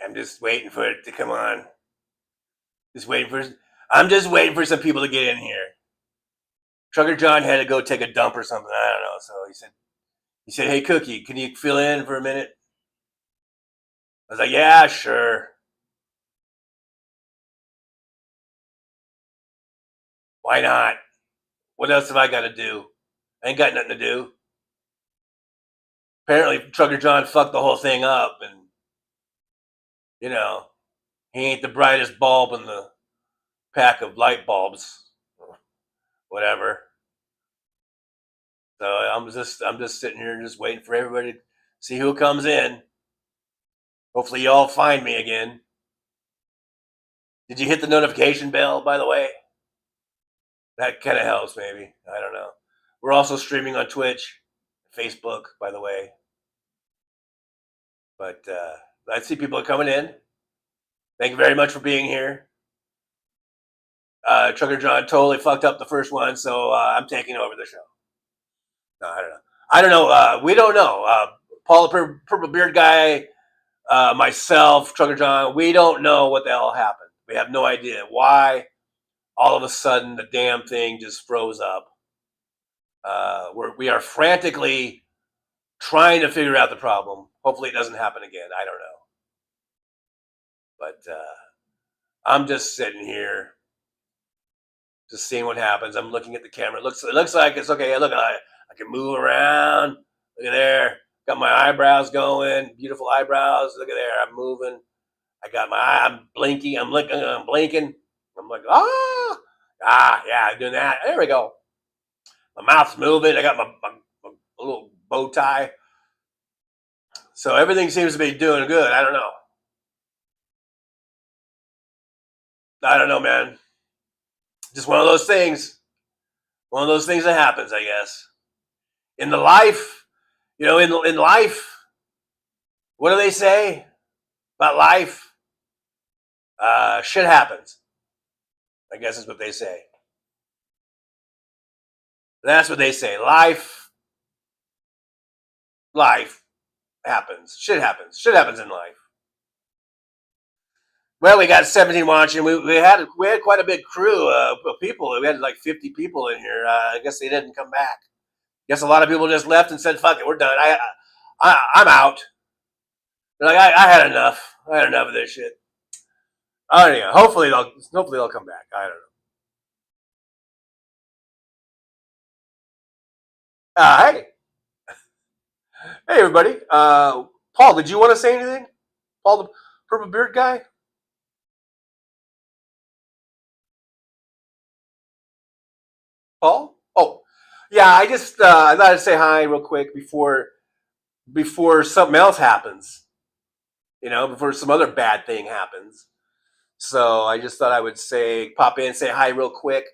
I'm just waiting for it to come on. I'm just waiting for some people to get in here. Trucker John had to go take a dump or something. I don't know. So he said, hey, Cookie, can you fill in for a minute? I was like, yeah, sure. Why not? What else have I got to do? I ain't got nothing to do. Apparently, Trucker John fucked the whole thing up, and he ain't the brightest bulb in the pack of light bulbs, whatever. So I'm just sitting here just waiting for everybody to see who comes in. Hopefully, you all find me again. Did you hit the notification bell, by the way? That kind of helps, maybe. I don't know. We're also streaming on Twitch, Facebook, by the way. But I see people are coming in. Thank you very much for being here. Trucker John totally fucked up the first one, so I'm taking over the show. No, I don't know. We don't know. Paul the Purple Beard Guy, myself, Trucker John, we don't know what the hell happened. We have no idea why all of a sudden the damn thing just froze up. We are frantically trying to figure out the problem. Hopefully it doesn't happen again. I don't know. But I'm just sitting here, just seeing what happens. I'm looking at the camera. It looks like it's okay. Look, I can move around. Look at there. Got my eyebrows going. Beautiful eyebrows. Look at there. I'm moving. I got my eye. I'm blinking. I'm blinking. I'm like, yeah, doing that. There we go. My mouth's moving. I got my little bow tie. So everything seems to be doing good. I don't know, man. Just one of those things. One of those things that happens, I guess. In the life, in life, what do they say about life? Shit happens. I guess is what they say. That's what they say. Life happens. Shit happens. Shit happens in life. Well, we got 17 watching. We had quite a big crew of people. We had like 50 people in here. I guess they didn't come back. I guess a lot of people just left and said, "Fuck it, we're done. I'm out." They're like, I had enough. I had enough of this shit. Oh yeah. Hopefully they'll come back. I don't know. Hey. Hey, everybody. Paul, did you want to say anything? Paul, the Purple Beard Guy? Paul? Oh, yeah, I just I thought I'd say hi real quick before something else happens. Before some other bad thing happens. So I just thought I would pop in, say hi real quick.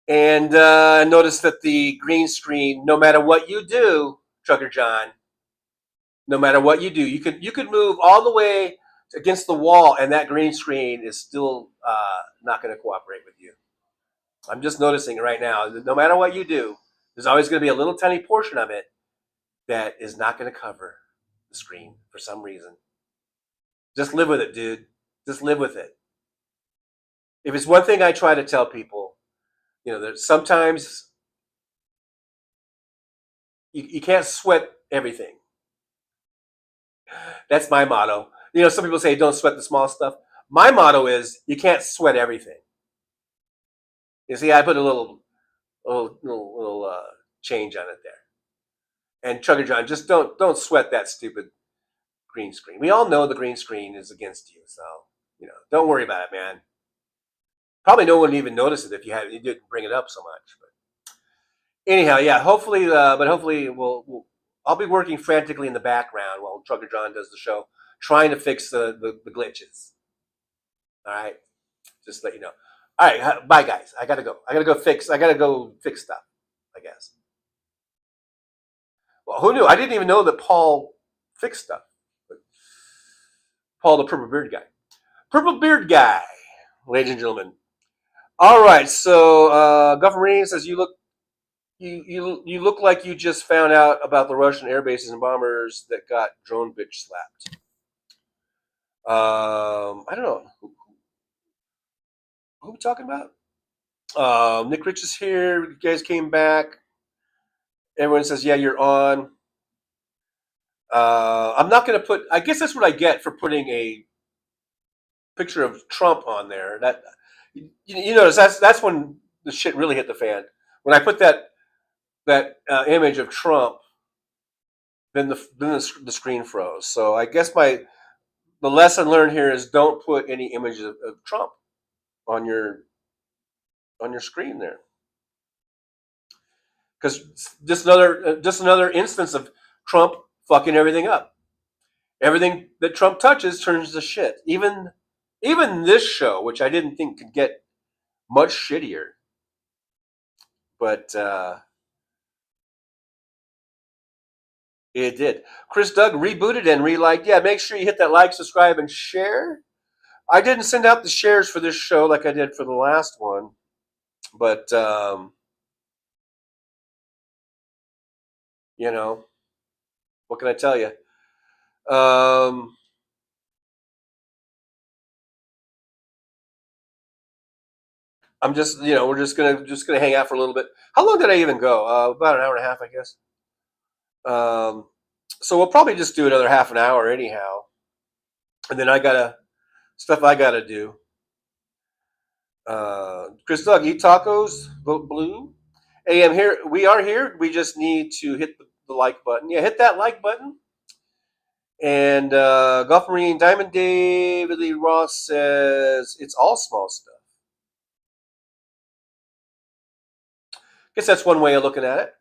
And notice that the green screen, no matter what you do, Trucker John, no matter what you do, you could move all the way against the wall, and that green screen is still not going to cooperate with you. I'm just noticing right now, no matter what you do, there's always going to be a little tiny portion of it that is not going to cover the screen for some reason. Just live with it, dude. Just live with it. If it's one thing I try to tell people, that sometimes you can't sweat everything. That's my motto. Some people say don't sweat the small stuff. My motto is you can't sweat everything. You see, I put a little change on it there. And Trucker John, just don't sweat that stupid green screen. We all know the green screen is against you, so don't worry about it, man. Probably no one even noticed it if you didn't bring it up so much. But anyhow, yeah. Hopefully, I'll be working frantically in the background while Trucker John does the show, trying to fix the glitches. All right, just let you know. All right, bye guys. I gotta go. I gotta go fix stuff, I guess. Well, who knew? I didn't even know that Paul fixed stuff. Paul the Purple Beard Guy. Purple Beard Guy, ladies and gentlemen. All right, so Gufferine says you look like you just found out about the Russian air bases and bombers that got drone bitch slapped. I don't know. Who are we talking about? Nick Rich is here. You guys came back. Everyone says, yeah, you're on. I'm not going to put. I guess that's what I get for putting a picture of Trump on there. That you notice that's when the shit really hit the fan. When I put that image of Trump, then the screen froze. So I guess the lesson learned here is don't put any images of Trump on your screen there, because just another instance of Trump fucking everything up. Everything that Trump touches turns to shit. Even this show, which I didn't think could get much shittier, but it did. Chris Doug rebooted and reliked. Yeah, make sure you hit that like, subscribe, and share. I didn't send out the shares for this show like I did for the last one, but you know, what can I tell you? I'm just, we're just gonna hang out for a little bit. How long did I even go? About an hour and a half, I guess. So we'll probably just do another half an hour anyhow, and then stuff I gotta do. Chris Doug, eat tacos, vote blue. AM here. We are here. We just need to hit the like button. Yeah, hit that like button. And Golf Marine Diamond David Lee Ross says it's all small stuff. Guess that's one way of looking at it.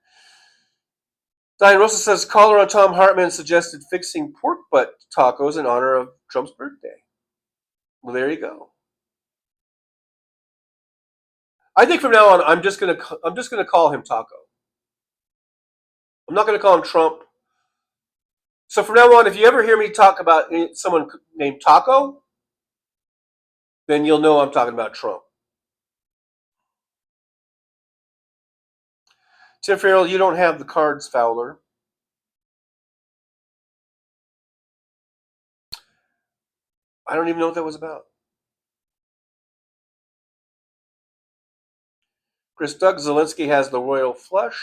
Diane Rosa says caller on Tom Hartman suggested fixing pork butt tacos in honor of Trump's birthday. Well, there you go. I think from now on, I'm just gonna call him Taco. I'm not gonna call him Trump. So from now on, if you ever hear me talk about someone named Taco, then you'll know I'm talking about Trump. Tim Farrell, you don't have the cards, Fowler. I don't even know what that was about. Chris Doug, Zelensky has the royal flush.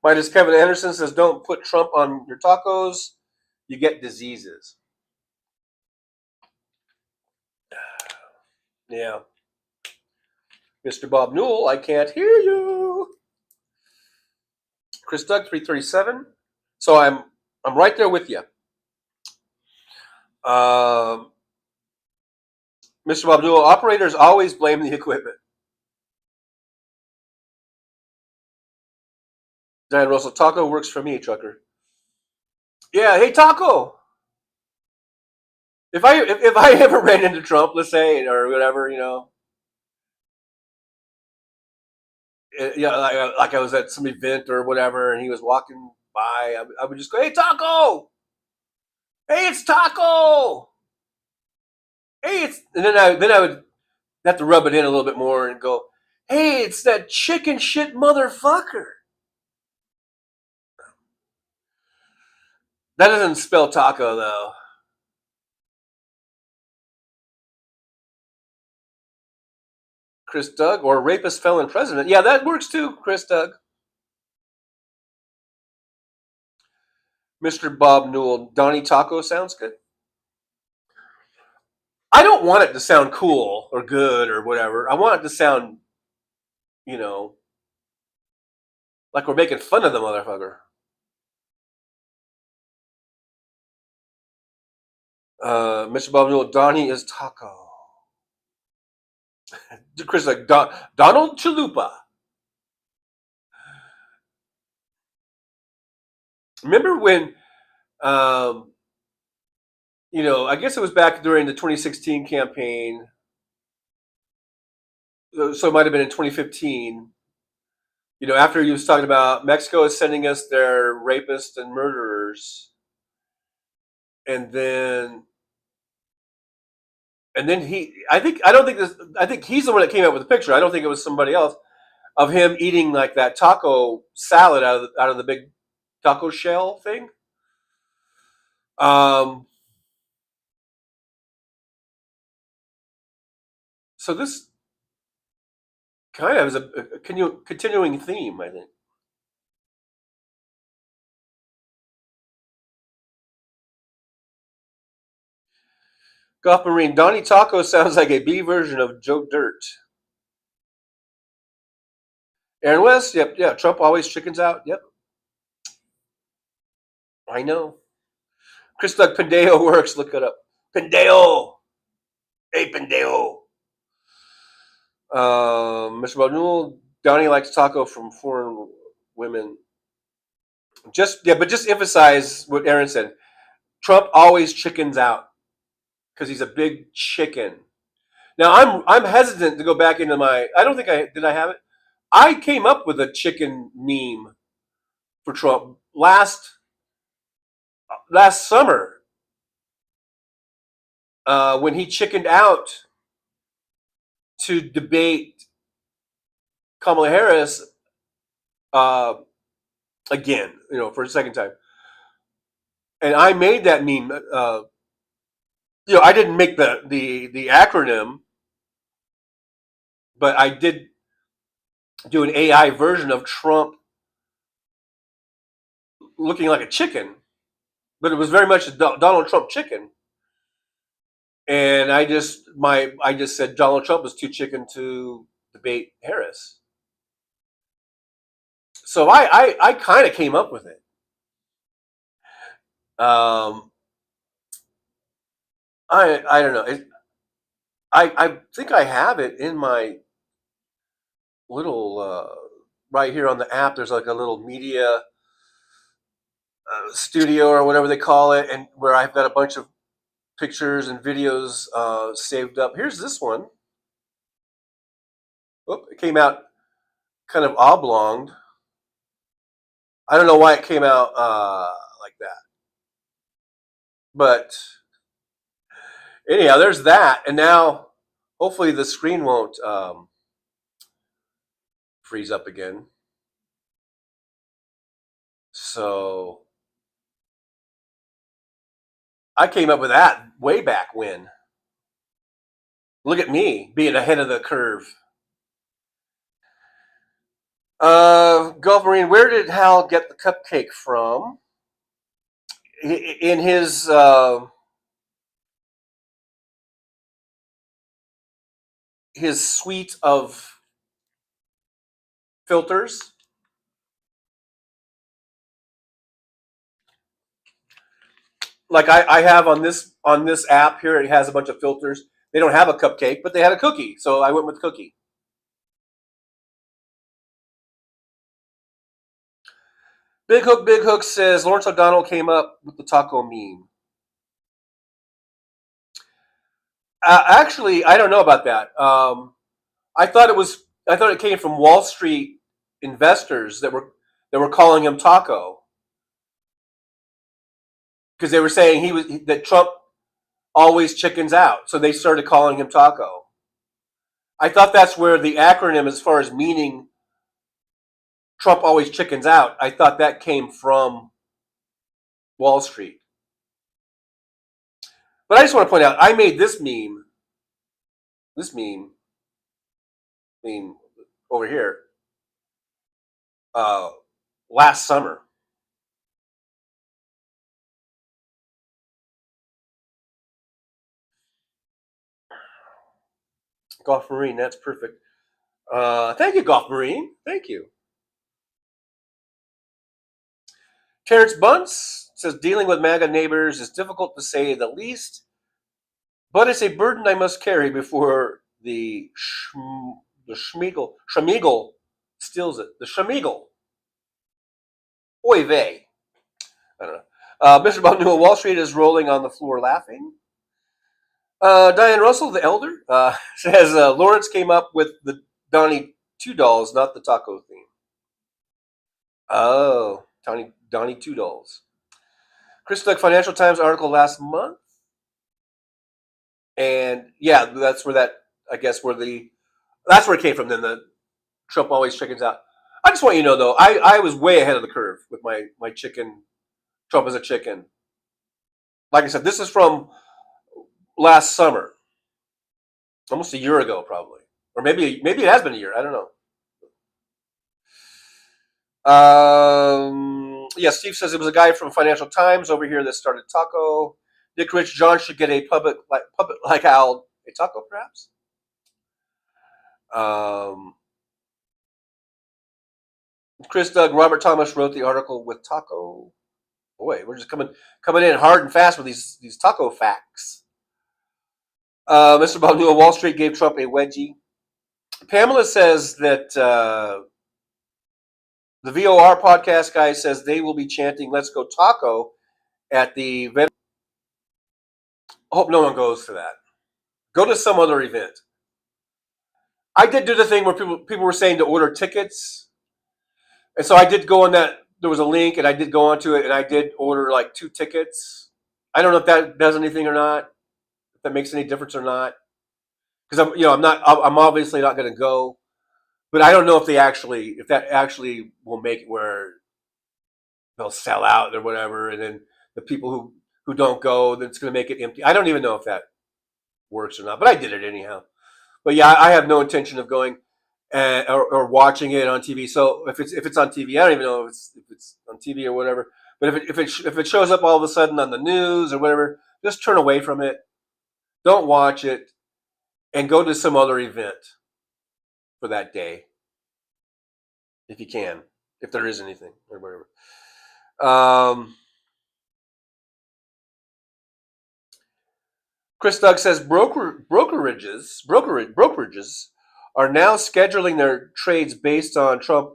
Midas Kevin Anderson says, don't put Trump on your tacos. You get diseases. Yeah. Mr. Bob Newell, I can't hear you. Chris Doug, 337. So I'm right there with you. Mr. Bob Newell, operators always blame the equipment. Diane Russell, Taco works for me, trucker. Yeah, hey Taco. If I ever ran into Trump, let's say, or whatever, like I was at some event or whatever, and he was walking by, I would just go, "Hey Taco! Hey, it's Taco! Hey, it's," and then I would have to rub it in a little bit more and go, "Hey, it's that chicken shit motherfucker." That doesn't spell taco though. Chris Doug, or rapist felon president. Yeah, that works too, Chris Doug. Mr. Bob Newell, Donnie Taco sounds good. I don't want it to sound cool or good or whatever. I want it to sound, like we're making fun of the motherfucker. Mr. Bob Newell, Donnie is Taco. Chris, like Donald Chalupa. Remember when, I guess it was back during the 2016 campaign. So it might have been in 2015. After he was talking about Mexico is sending us their rapists and murderers, and then I think he's the one that came up with the picture. I don't think it was somebody else. of him eating like that taco salad out of the big taco shell thing. Um, so this kind of is a continuing theme, I think. Golf Marine Donnie Taco sounds like a B version of Joe Dirt. Aaron West, yep, yeah. Trump always chickens out. Yep, I know. Chris Doug Pendeo works. Look it up. Pendeo. Hey, Pendeo. Mr. Bonul, Donnie likes taco from foreign women. But just emphasize what Aaron said. Trump always chickens out because he's a big chicken. Now I'm hesitant to go back into my. I don't think I did. I have it. I came up with a chicken meme for Trump last summer when he chickened out to debate Kamala Harris uh, again, for a second time. And I made that meme. I didn't make the acronym, but I did do an AI version of Trump looking like a chicken, but it was very much a Donald Trump chicken. And I just said Donald Trump was too chicken to debate Harris. So I kind of came up with it. I don't know. I think I have it in my little right here on the app. There's like a little media studio or whatever they call it, and where I've got a bunch of pictures and videos saved up. Here's this one. Oh, it came out kind of oblonged. I don't know why it came out like that, but anyhow, there's that. And now, hopefully, the screen won't freeze up again. So I came up with that way back when. Look at me being ahead of the curve. Gulf Marine, where did Hal get the cupcake from? In his suite of filters. Like I have on this app here, it has a bunch of filters. They don't have a cupcake, but they had a cookie, so I went with cookie. Big Hook says Lawrence O'Donnell came up with the taco meme. Actually, I don't know about that. I thought it came from Wall Street investors that were calling him taco because they were saying that Trump always chickens out, so they started calling him taco. I thought that's where the acronym, as far as meaning Trump always chickens out, I thought that came from Wall Street. But I just want to point out, I made this meme over here last summer. Golf Marine, that's perfect. Thank you, Golf Marine. Thank you. Terrence Bunce says dealing with MAGA neighbors is difficult to say the least, but it's a burden I must carry before the Schmiegel steals it. The Schmiegel. Oy vey. I don't know. Mr. Bonnew, Wall Street is rolling on the floor laughing. Diane Russell, the elder, says Lawrence came up with the Donnie Two Dolls, not the taco theme. Oh, Donnie Two Dolls. Chris Stuck, Financial Times article last month. And yeah, that's where it came from. Then Trump always chickens out. I just want you to know, though, I was way ahead of the curve with my chicken. Trump is a chicken. Like I said, this is from last summer, almost a year ago, probably, or maybe it has been a year. I don't know. Yeah, Steve says it was a guy from Financial Times over here that started Taco. Dick Rich John should get a puppet like Al a taco, perhaps. Chris Doug Robert Thomas wrote the article with Taco. Boy, we're just coming in hard and fast with these taco facts. Mr. Balnua, Wall Street gave Trump a wedgie. Pamela says that the VOR podcast guy says they will be chanting "Let's go Taco" at the event. I hope no one goes to that. Go to some other event. I did do the thing where people were saying to order tickets, and so I did go on that. There was a link, and I did go onto it, and I did order like 2 tickets. I don't know if that does anything or not, if that makes any difference or not, because I'm obviously not going to go, but I don't know if that actually will make it where they'll sell out or whatever, and then the people who don't go, then it's going to make it empty. I don't even know if that works or not, but I did it anyhow. But yeah, I have no intention of going or watching it on TV. So if it's on TV, I don't even know if it's on TV or whatever. But if it shows up all of a sudden on the news or whatever, just turn away from it. Don't watch it, and go to some other event for that day, if you can, if there is anything or whatever. Chris Doug says brokerages are now scheduling their trades based on Trump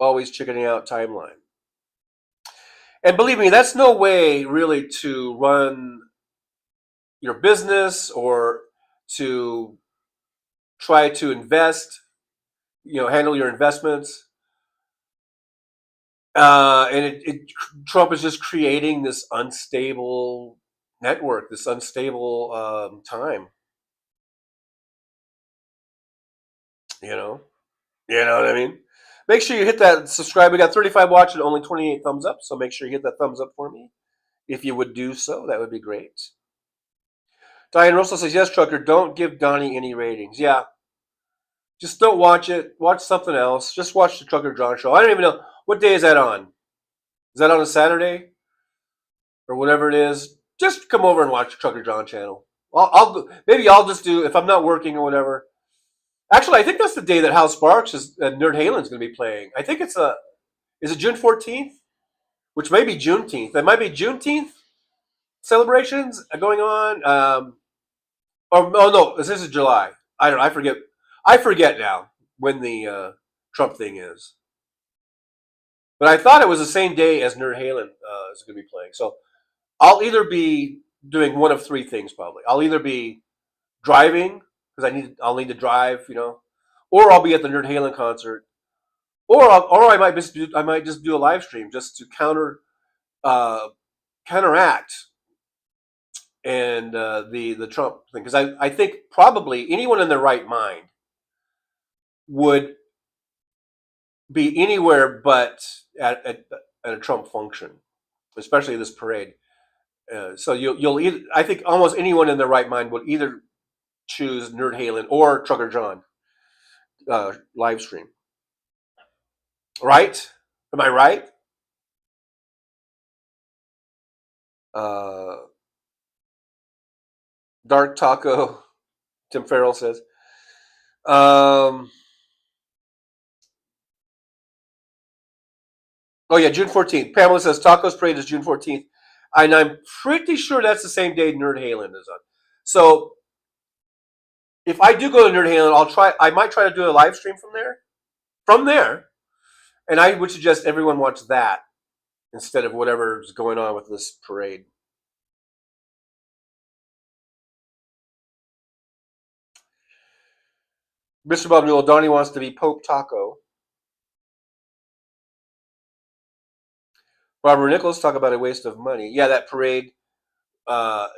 always chickening out timeline. And believe me, that's no way really to run your business or to try to invest, handle your investments. And Trump is just creating this unstable network, this unstable time. You know what I mean? Make sure you hit that subscribe. We got 35 watching, only 28 thumbs up. So make sure you hit that thumbs up for me. If you would do so, that would be great. Diane Russell says, yes, Trucker, don't give Donnie any ratings. Yeah. Just don't watch it. Watch something else. Just watch the Trucker John show. I don't even know. What day is that on? Is that on a Saturday? Or whatever it is? Just come over and watch the Trucker John channel. Maybe I'll just do, if I'm not working or whatever. Actually, I think that's the day that Hal Sparks Nerd Halen's going to be playing. I think is it June 14th? Which may be Juneteenth. It might be Juneteenth celebrations going on. No, this is July. I don't know. I forget now when the Trump thing is. But I thought it was the same day as Nerd Halen is going to be playing. So I'll either be doing one of 3 things probably. I'll either be driving because I'll need to drive, or I'll be at the Nerd Halen concert, or I might just do a live stream just to counteract and the Trump thing, because I think probably anyone in their right mind would be anywhere but at a Trump function, especially this parade. So I think almost anyone in their right mind would either choose Nerd Halen or Trucker John live stream. Right? Am I right? Dark Taco, Tim Farrell says. Oh yeah, June 14th. Pamela says Tacos Parade is June 14th. And I'm pretty sure that's the same day Nerd Halen is on. So if I do go to Nerd Halen, I might try to do a live stream from there. And I would suggest everyone watch that instead of whatever's going on with this parade. Mr. Bob Newell, Donnie wants to be Pope Taco. Robert Nichols, talk about a waste of money. Yeah, that parade wants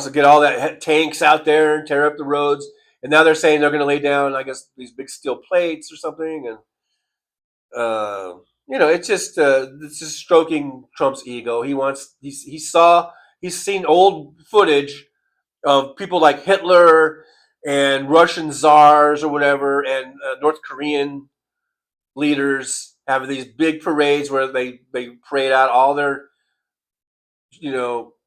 to get all that tanks out there and tear up the roads. and now they're saying they're going to lay down, I guess, these big steel plates or something, and it's just stroking Trump's ego. He's seen old footage of people like Hitler and Russian czars or whatever, and North Korean leaders have these big parades where they parade out all their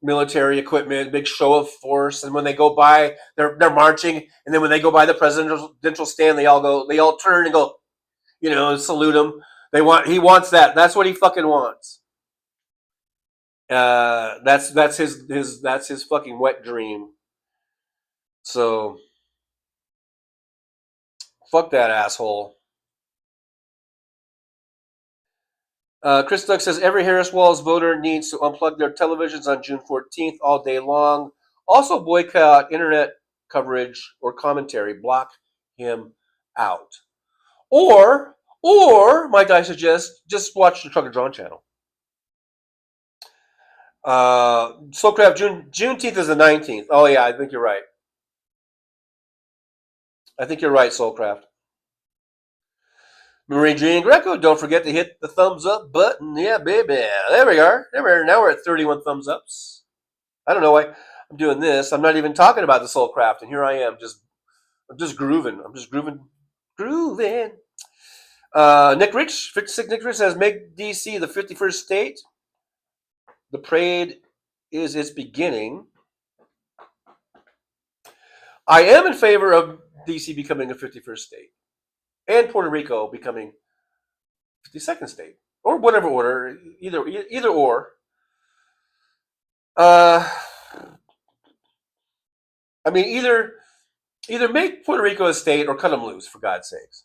military equipment, big show of force, and when they go by, they're marching, and then when they go by the presidential stand, they all turn and go, and salute him. He wants that. That's what he fucking wants. That's his fucking wet dream. So fuck that asshole. Chris Duck says every Harris Walls voter needs to unplug their televisions on June 14th all day long. Also boycott internet coverage or commentary. Block him out. Or might I suggest, just watch the Trucker John channel. Soulcraft, Juneteenth is the 19th. Oh yeah, I think you're right. Soulcraft. Marie Jean Greco, don't forget to hit the thumbs up button. Yeah, baby. There we are. Now we're at 31 thumbs ups. I don't know why I'm doing this. I'm not even talking about the Soulcraft, and here I am, I'm just grooving. Grooving. Nick Rich, 56 Nick Rich says, make DC the 51st state. The parade is its beginning. I am in favor of DC becoming a 51st state. And Puerto Rico becoming 52nd state, or whatever order, either or. I mean, either make Puerto Rico a state or cut them loose, for God's sakes.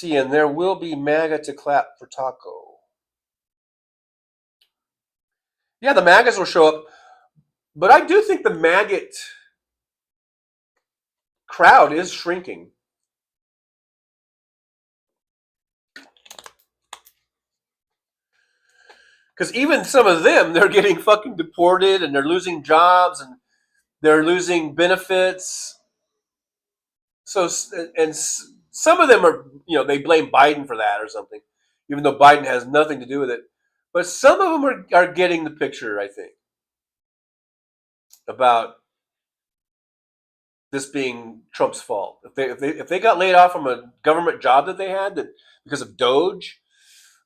And there will be MAGA to clap for Taco. Yeah, the MAGAs will show up, but I do think the maggot crowd is shrinking. Because even some of them, they're getting fucking deported, and they're losing jobs, and they're losing benefits. So, and some of them are, they blame Biden for that or something, even though Biden has nothing to do with it. But some of them are getting the picture, I think, about this being Trump's fault. If they got laid off from a government job that they had because of Doge,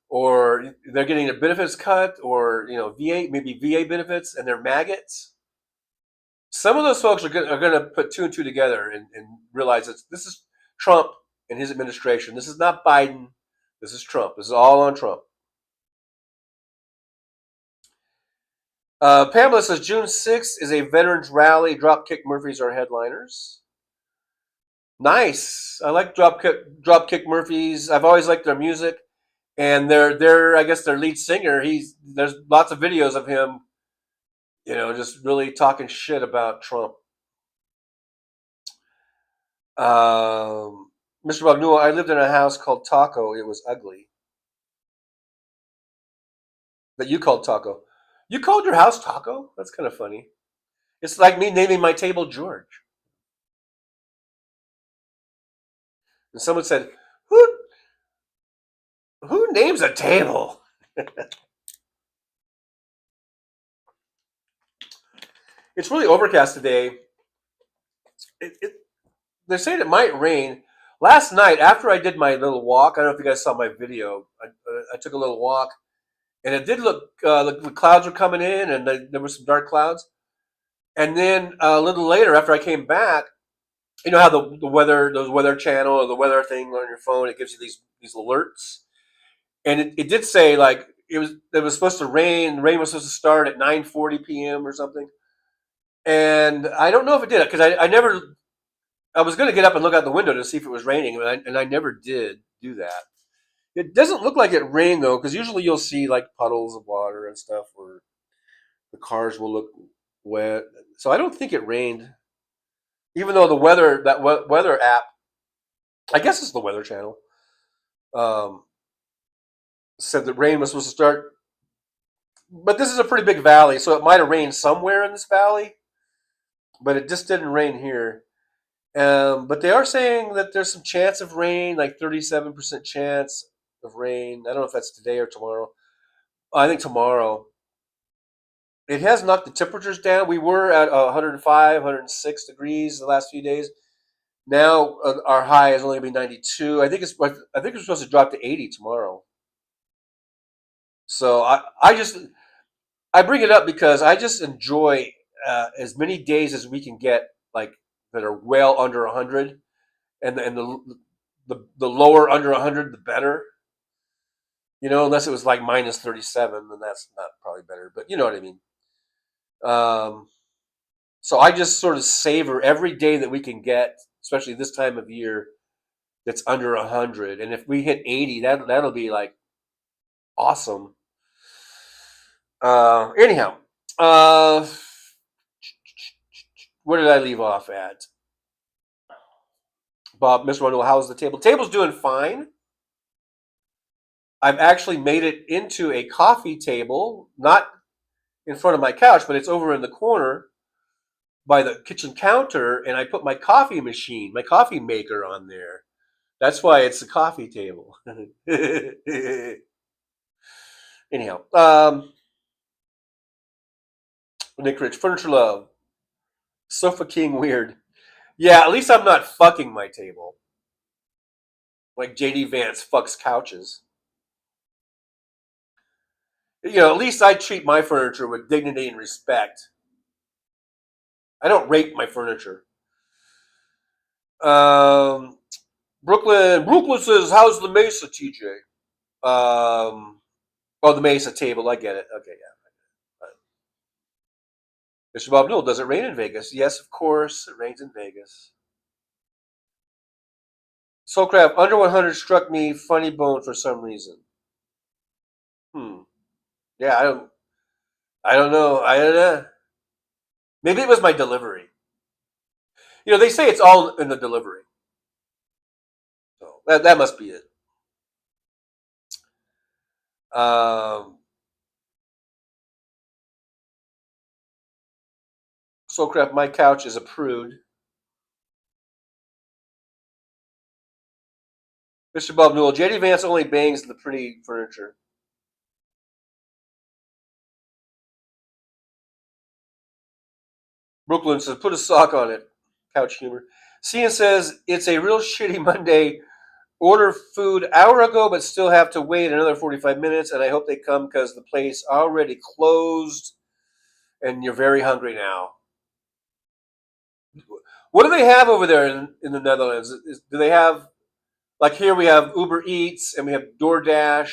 or they're getting their benefits cut, or VA benefits, and they're maggots. Some of those folks are going to put two and two together and realize that this is Trump and his administration. This is not Biden. This is Trump. This is all on Trump. Pamela says June 6th is a veterans rally. Dropkick Murphys are headliners. Nice. I like Dropkick Murphys. I've always liked their music, and their I guess their lead singer. There's lots of videos of him, just really talking shit about Trump. Mr. Bagnua, I lived in a house called Taco. It was ugly. That you called Taco. You called your house Taco? That's kind of funny. It's like me naming my table George. And someone said, who names a table? It's really overcast today. They're saying it might rain. Last night, after I did my little walk, I don't know if you guys saw my video. I took a little walk, and it did look the clouds were coming in, and there were some dark clouds. And then a little later, after I came back, you know how the weather, those weather channel or the weather thing on your phone, it gives you these alerts, and it did say like it was supposed to rain. Rain was supposed to start at 9:40 p.m. or something, and I don't know if it did because I was going to get up and look out the window to see if it was raining, and I never did do that. It doesn't look like it rained though, because usually you'll see like puddles of water and stuff where the cars will look wet. So I don't think it rained, even though the weather app I guess it's the Weather Channel. Um, said that rain was supposed to start, but this is a pretty big valley, so it might have rained somewhere in this valley, but it just didn't rain here. But they are saying that there's some chance of rain, like 37% chance of rain. I don't know if that's today or tomorrow. I think tomorrow. It has knocked the temperatures down. We were at 105, 106 degrees the last few days. Now our high is only going to be 92. I think it's supposed to drop to 80 tomorrow. So I bring it up because I just enjoy as many days as we can get like that are well under 100, and the lower under 100 the better. Unless it was like minus 37, then that's not probably better. But you know what I mean. Um, so I just sort of savor every day that we can get, especially this time of year, that's under 100. And if we hit 80, that'll be like awesome. Anyhow, uh, where did I leave off at? Bob, Mr. Wonderful, how's the table? Table's doing fine. I've actually made it into a coffee table, not in front of my couch, but it's over in the corner by the kitchen counter, and I put my coffee machine, my coffee maker on there. That's why it's a coffee table. Anyhow, Nick Rich, Furniture Love, Sofa King Weird. Yeah, at least I'm not fucking my table. Like JD Vance fucks couches. At least I treat my furniture with dignity and respect. I don't rape my furniture. Brooklyn says, how's the Mesa, TJ? The Mesa table. I get it. Okay, yeah. Mr. Bob Newell, does it rain in Vegas? Yes, of course, it rains in Vegas. Soulcraft, under 100 struck me funny bone for some reason. Yeah, I don't know. Maybe it was my delivery. They say it's all in the delivery. So that must be it. Soulcraft, my couch is a prude. Mr. Bob Newell, JD Vance only bangs the pretty furniture. Brooklyn says, put a sock on it. Couch humor. Cian says, it's a real shitty Monday. Order food hour ago, but still have to wait another 45 minutes, and I hope they come because the place already closed, and you're very hungry now. What do they have over there in the Netherlands? Do they have, like here we have Uber Eats, and we have DoorDash,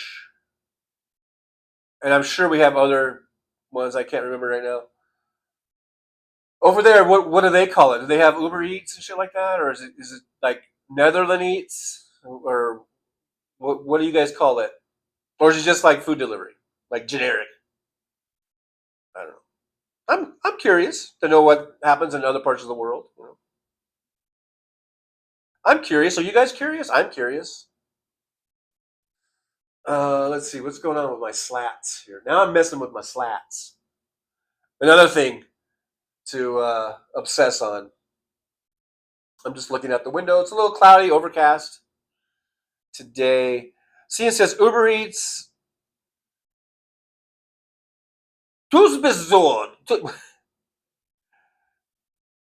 and I'm sure we have other ones I can't remember right now. Over there, what do they call it? Do they have Uber Eats and shit like that, or is it like Netherland Eats, or what do you guys call it? Or is it just like food delivery, like generic? I don't know. I'm curious to know what happens in other parts of the world. I'm curious. Are you guys curious? I'm curious. Let's see what's going on with my slats here. Now I'm messing with my slats. Another thing to obsess on. I'm just looking out the window. It's a little cloudy, overcast today. Cian says Uber Eats. Tus besorgt.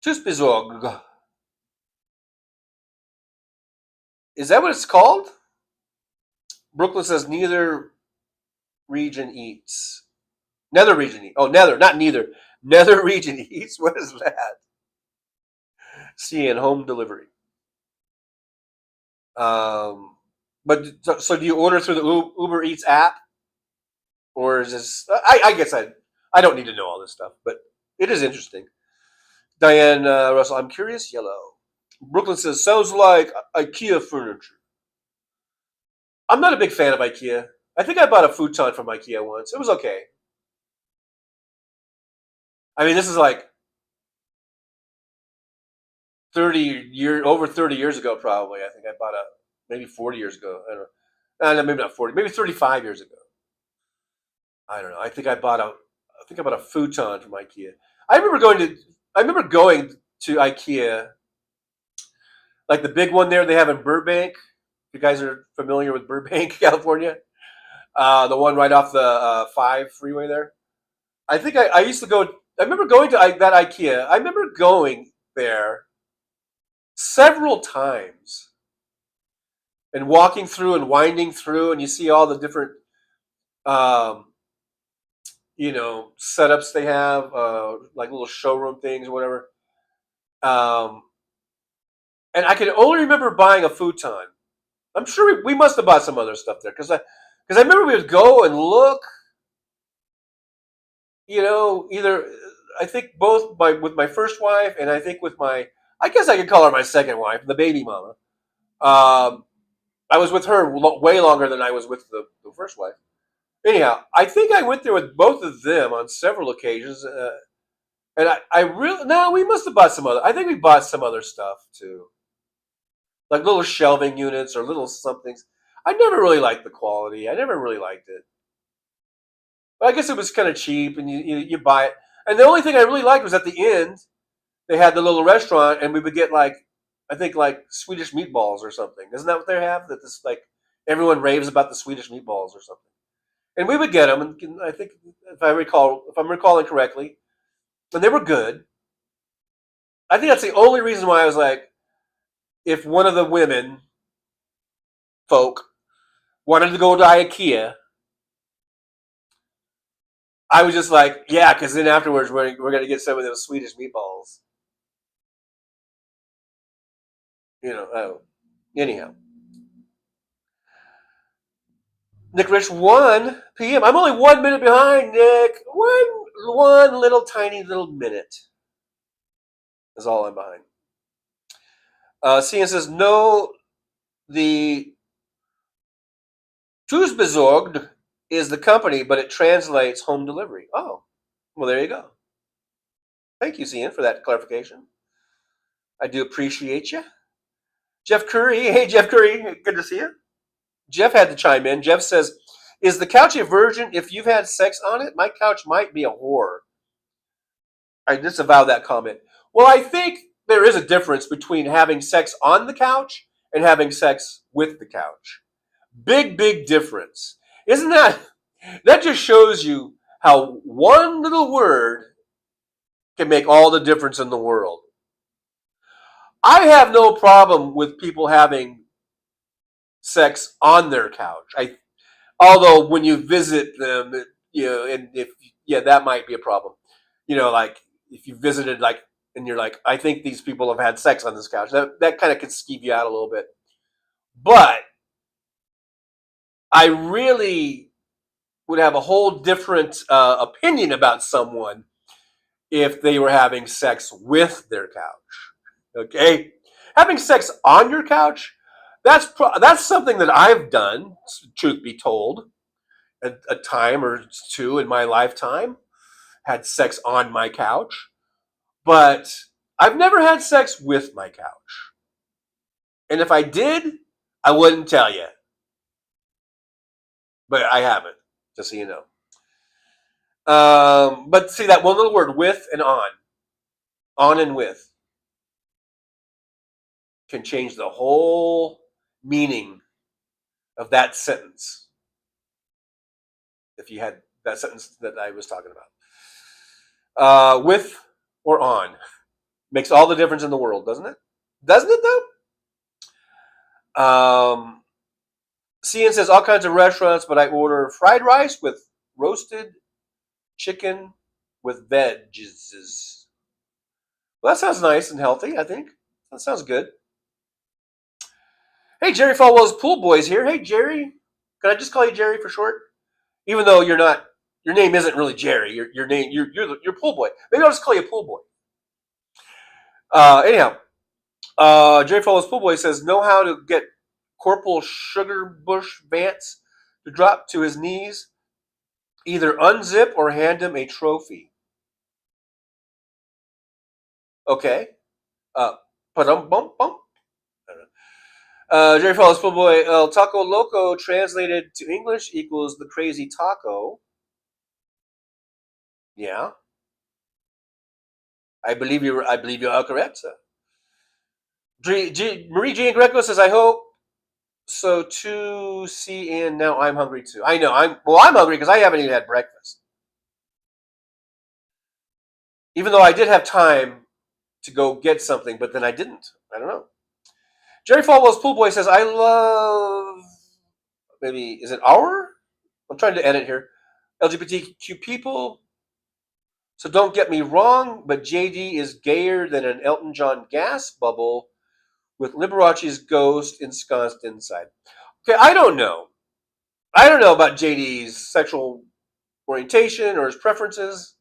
Tus besorgt. Is that what it's called? Brooklyn says neither region eats. Nether region eats. Oh, nether, not neither. Nether region eats. What is that? Cian, home delivery. But so do you order through the Uber Eats app, or is this? I guess I don't need to know all this stuff, but it is interesting. Diane Russell, I'm curious. Yellow. Brooklyn says sounds like IKEA furniture. I'm not a big fan of IKEA. I think I bought a futon from IKEA once. It was okay. I mean, this is like over 30 years ago, probably. I think I bought maybe 40 years ago. I don't know. No, maybe not 40, maybe 35 years ago. I don't know. I think I bought a futon from IKEA. I remember going to, I remember going to IKEA, like the big one there they have in Burbank. If you guys are familiar with Burbank, California, the one right off the 5 freeway there. I used to go. I remember going to that IKEA. I remember going there several times and walking through and winding through, and you see all the different, um, setups they have, like little showroom things or whatever. Um, and I can only remember buying a futon. I'm sure we must have bought some other stuff there because I remember we would go and look. Either I think both with my first wife and I think with I guess I could call her my second wife, the baby mama. I was with her way longer than I was with the first wife. Anyhow, I think I went there with both of them on several occasions, and I really no, we must have bought some other. I think we bought some other stuff too, like little shelving units or little somethings. I never really liked the quality. I never really liked it. But I guess it was kind of cheap, and you buy it. And the only thing I really liked was at the end they had the little restaurant, and we would get I think like Swedish meatballs or something. Isn't that what they have? That this like everyone raves about the Swedish meatballs or something. And we would get them, and I think if I'm recalling correctly, and they were good. I think that's the only reason why I was like, if one of the women folk wanted to go to IKEA, I was just like, yeah, because then afterwards we're gonna get some of those Swedish meatballs. Anyhow, Nick Rich 1 p.m. I'm only 1 minute behind, Nick. One little tiny little minute is all I'm behind. CN says no. The Tuesbesorgd is the company, but it translates home delivery. Oh, well, there you go. Thank you, CN, for that clarification. I do appreciate you. Jeff Curry. Hey, Jeff Curry. Good to see you. Jeff had to chime in. Jeff says, is the couch a virgin if you've had sex on it? My couch might be a whore. I disavow that comment. Well, I think there is a difference between having sex on the couch and having sex with the couch. Big, big difference. Isn't that just shows you how one little word can make all the difference in the world. I have no problem with people having sex on their couch. Although when you visit them, and that might be a problem. Like if you visited, and you're like, I think these people have had sex on this couch. That kind of can skeeve you out a little bit. But I really would have a whole different opinion about someone if they were having sex with their couch. Okay, having sex on your couch, that's something that I've done. Truth be told, a time or two in my lifetime, had sex on my couch, but I've never had sex with my couch. And if I did, I wouldn't tell you. But I haven't, just so you know. But see that one little word, with and on and with, can change the whole meaning of that sentence. If you had that sentence that I was talking about, with or on makes all the difference in the world, doesn't it? Doesn't it though? CN says all kinds of restaurants, but I order fried rice with roasted chicken with veggies. Well, that sounds nice and healthy, I think. That sounds good. Hey, Jerry Falwell's Pool Boy's here. Hey, Jerry. Can I just call you Jerry for short? Even though your name isn't really Jerry. Your name, you're Pool Boy. Maybe I'll just call you Pool Boy. Anyhow, Jerry Falwell's Pool Boy says, know how to get Corporal Sugarbush Vance to drop to his knees, either unzip or hand him a trophy. Okay. Bum bum bum. Jerry Falls Boy, El Taco Loco translated to English equals the crazy taco. Yeah, I believe you. I believe you are correct, sir. Marie Jean Greco says, "I hope so too." See, and now I'm hungry too. I know. I'm hungry because I haven't even had breakfast. Even though I did have time to go get something, but then I didn't. I don't know. Jerry Falwell's Pool Boy says, "I love." Maybe is it our? I'm trying to edit here. LGBTQ people. So don't get me wrong, but JD is gayer than an Elton John gas bubble with Liberace's ghost ensconced inside. Okay, I don't know. I don't know about JD's sexual orientation or his preferences,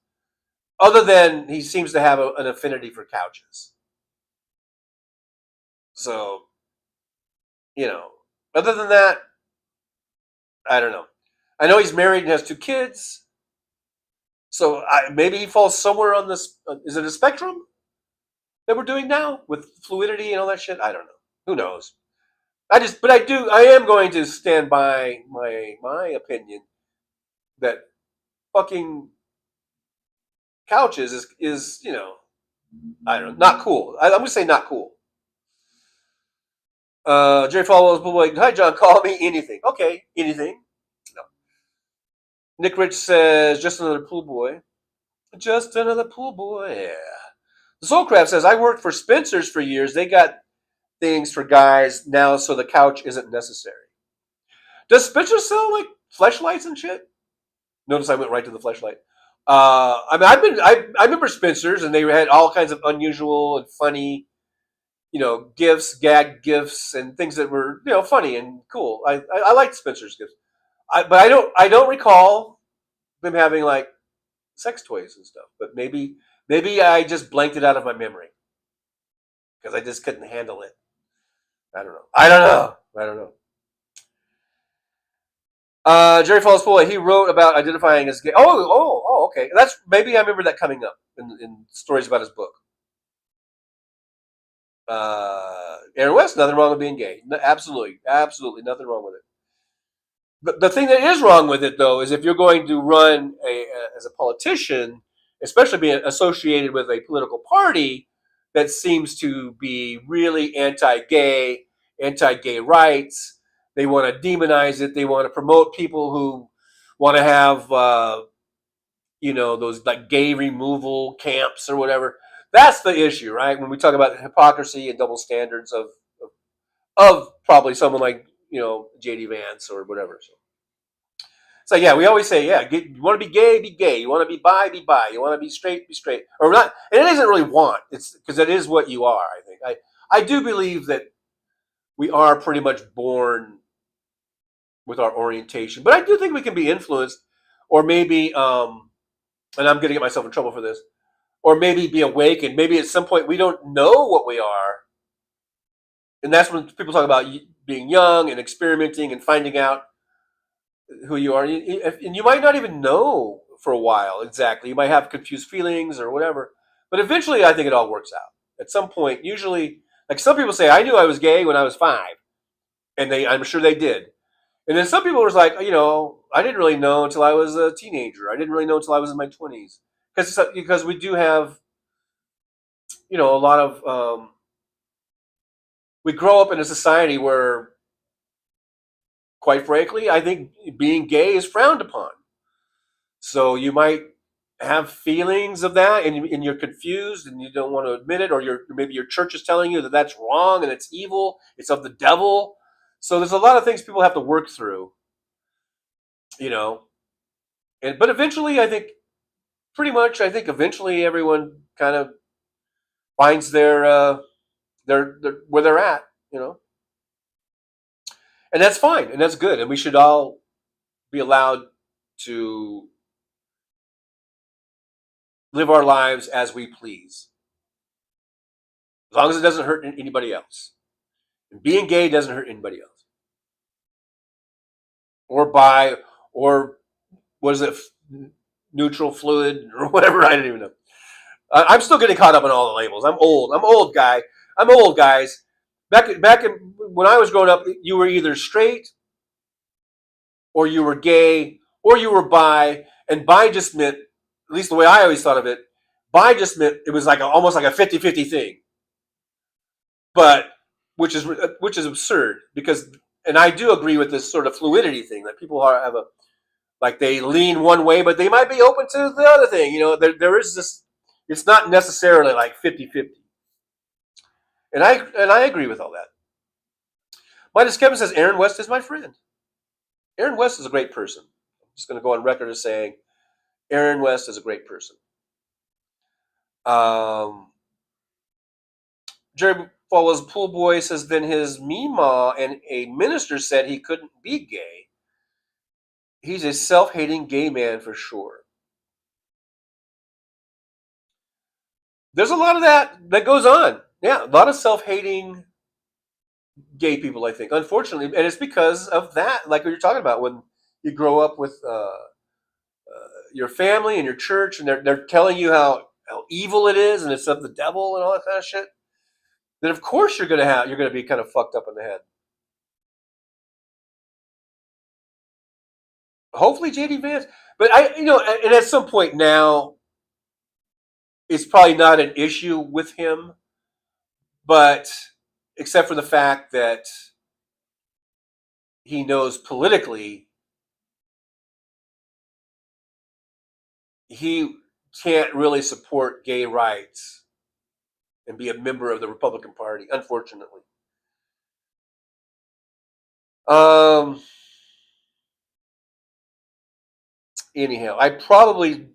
other than he seems to have an affinity for couches. So, other than that, I don't know. I know he's married and has 2 kids. So maybe he falls somewhere on this. Is it a spectrum that we're doing now with fluidity and all that shit? I don't know. Who knows? I am going to stand by my opinion that fucking couches is I don't know, not cool. I'm gonna say not cool. Jerry Falwell's boy, hi John, call me anything. Okay, anything. No. Nick Rich says just another pool boy. Just another pool boy. Yeah. The Soulcraft says I worked for Spencer's for years. They got things for guys now, so the couch isn't necessary. Does Spencer sell like fleshlights and shit? Notice I went right to the fleshlight. I remember Spencer's, and they had all kinds of unusual and funny, gifts, gag gifts, and things that were funny and cool. I liked Spencer's gifts, but I don't recall them having like sex toys and stuff. But maybe I just blanked it out of my memory because I just couldn't handle it. I don't know. Jerry Falls Pool, he wrote about identifying as gay. Okay. That's maybe I remember that coming up in stories about his book. Aaron West, nothing wrong with being gay. No, absolutely nothing wrong with it. But the thing that is wrong with it, though, is if you're going to run as a politician, especially being associated with a political party that seems to be really anti-gay rights. They want to demonize it. They want to promote people who want to have, those like gay removal camps or whatever. That's the issue, right? When we talk about hypocrisy and double standards of probably someone like JD Vance or whatever. So yeah, we always say, you want to be gay, be gay. You want to be bi, be bi. You want to be straight, or not. And it isn't really want. It's because it is what you are. I think I do believe that we are pretty much born with our orientation, but I do think we can be influenced, or maybe, and I'm going to get myself in trouble for this, or maybe be awakened. Maybe at some point we don't know what we are, and that's when people talk about being young and experimenting and finding out who you are, and you might not even know for a while exactly. You might have confused feelings or whatever, but eventually, I think it all works out. At some point, usually, like some people say, I knew I was gay when I was 5, and I'm sure they did. And then some people were like, I didn't really know until I was a teenager. I didn't really know until I was in my 20s, because we do have, a lot of. We grow up in a society where, quite frankly, I think being gay is frowned upon. So you might have feelings of that, and you're confused, and you don't want to admit it, or maybe your church is telling you that that's wrong and it's evil, it's of the devil. So there's a lot of things people have to work through, but eventually, I think eventually everyone kind of finds their where they're at, and that's fine and that's good, and we should all be allowed to live our lives as we please, as long as it doesn't hurt anybody else. And being gay doesn't hurt anybody else, or bi, or was it neutral, fluid, or whatever. I don't even know. I'm still getting caught up in all the labels. I'm old guy. I'm old, guys. Back when I was growing up, you were either straight or you were gay or you were bi, and bi just meant, at least the way I always thought of it, bi just meant it was like almost like a 50-50 thing. But which is absurd because, and I do agree with this sort of fluidity thing that people have a, like they lean one way, but they might be open to the other thing. There is this. It's not necessarily like 50-50. And I agree with all that. Midas Kevin says Aaron West is my friend. Aaron West is a great person. I'm just going to go on record as saying Aaron West is a great person. Jerry Falwell's pool boy says then his Meemaw and a minister said he couldn't be gay. He's a self-hating gay man for sure. There's a lot of that goes on. Yeah, a lot of self-hating gay people, I think, unfortunately, and it's because of that. Like what you're talking about, when you grow up with your family and your church, and they're telling you how evil it is, and it's of the devil and all that kind of shit. Then of course you're gonna be kind of fucked up in the head. Hopefully JD Vance, but and at some point now, it's probably not an issue with him, but except for the fact that he knows politically he can't really support gay rights and be a member of the Republican Party, unfortunately. Anyhow, I probably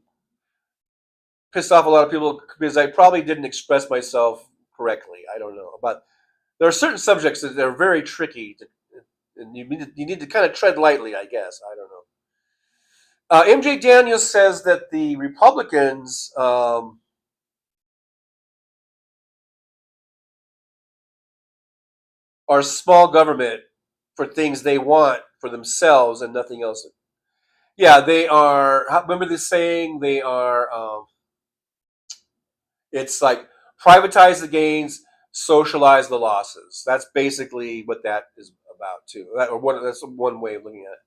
pissed off a lot of people because I probably didn't express myself correctly. I don't know, but there are certain subjects that are very tricky, and you need to kind of tread lightly, I guess. I don't know. MJ Daniels says that the Republicans are small government for things they want for themselves and nothing else. Yeah, they are. Remember the saying? They are. It's like privatize the gains, socialize the losses. That's basically what that is about too. That's one way of looking at it.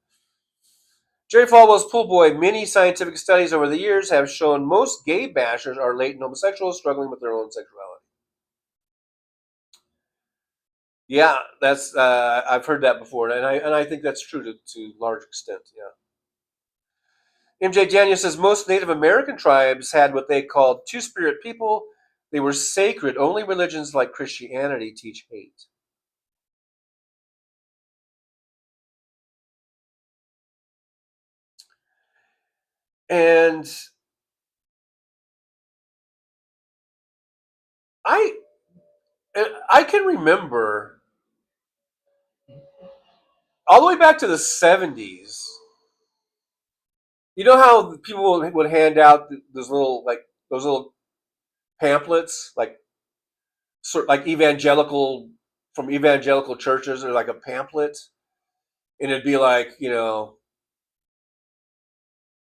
Jerry Falwell's pool boy. Many scientific studies over the years have shown most gay bashers are latent homosexuals struggling with their own sexuality. Yeah, that's I've heard that before, and I think that's true to large extent. Yeah. MJ Daniel says most Native American tribes had what they called two-spirit people. They were sacred. Only religions like Christianity teach hate. And I can remember all the way back to the 70s. You know how people would hand out those little pamphlets, like sort like evangelical from evangelical churches, or like a pamphlet, and it'd be like,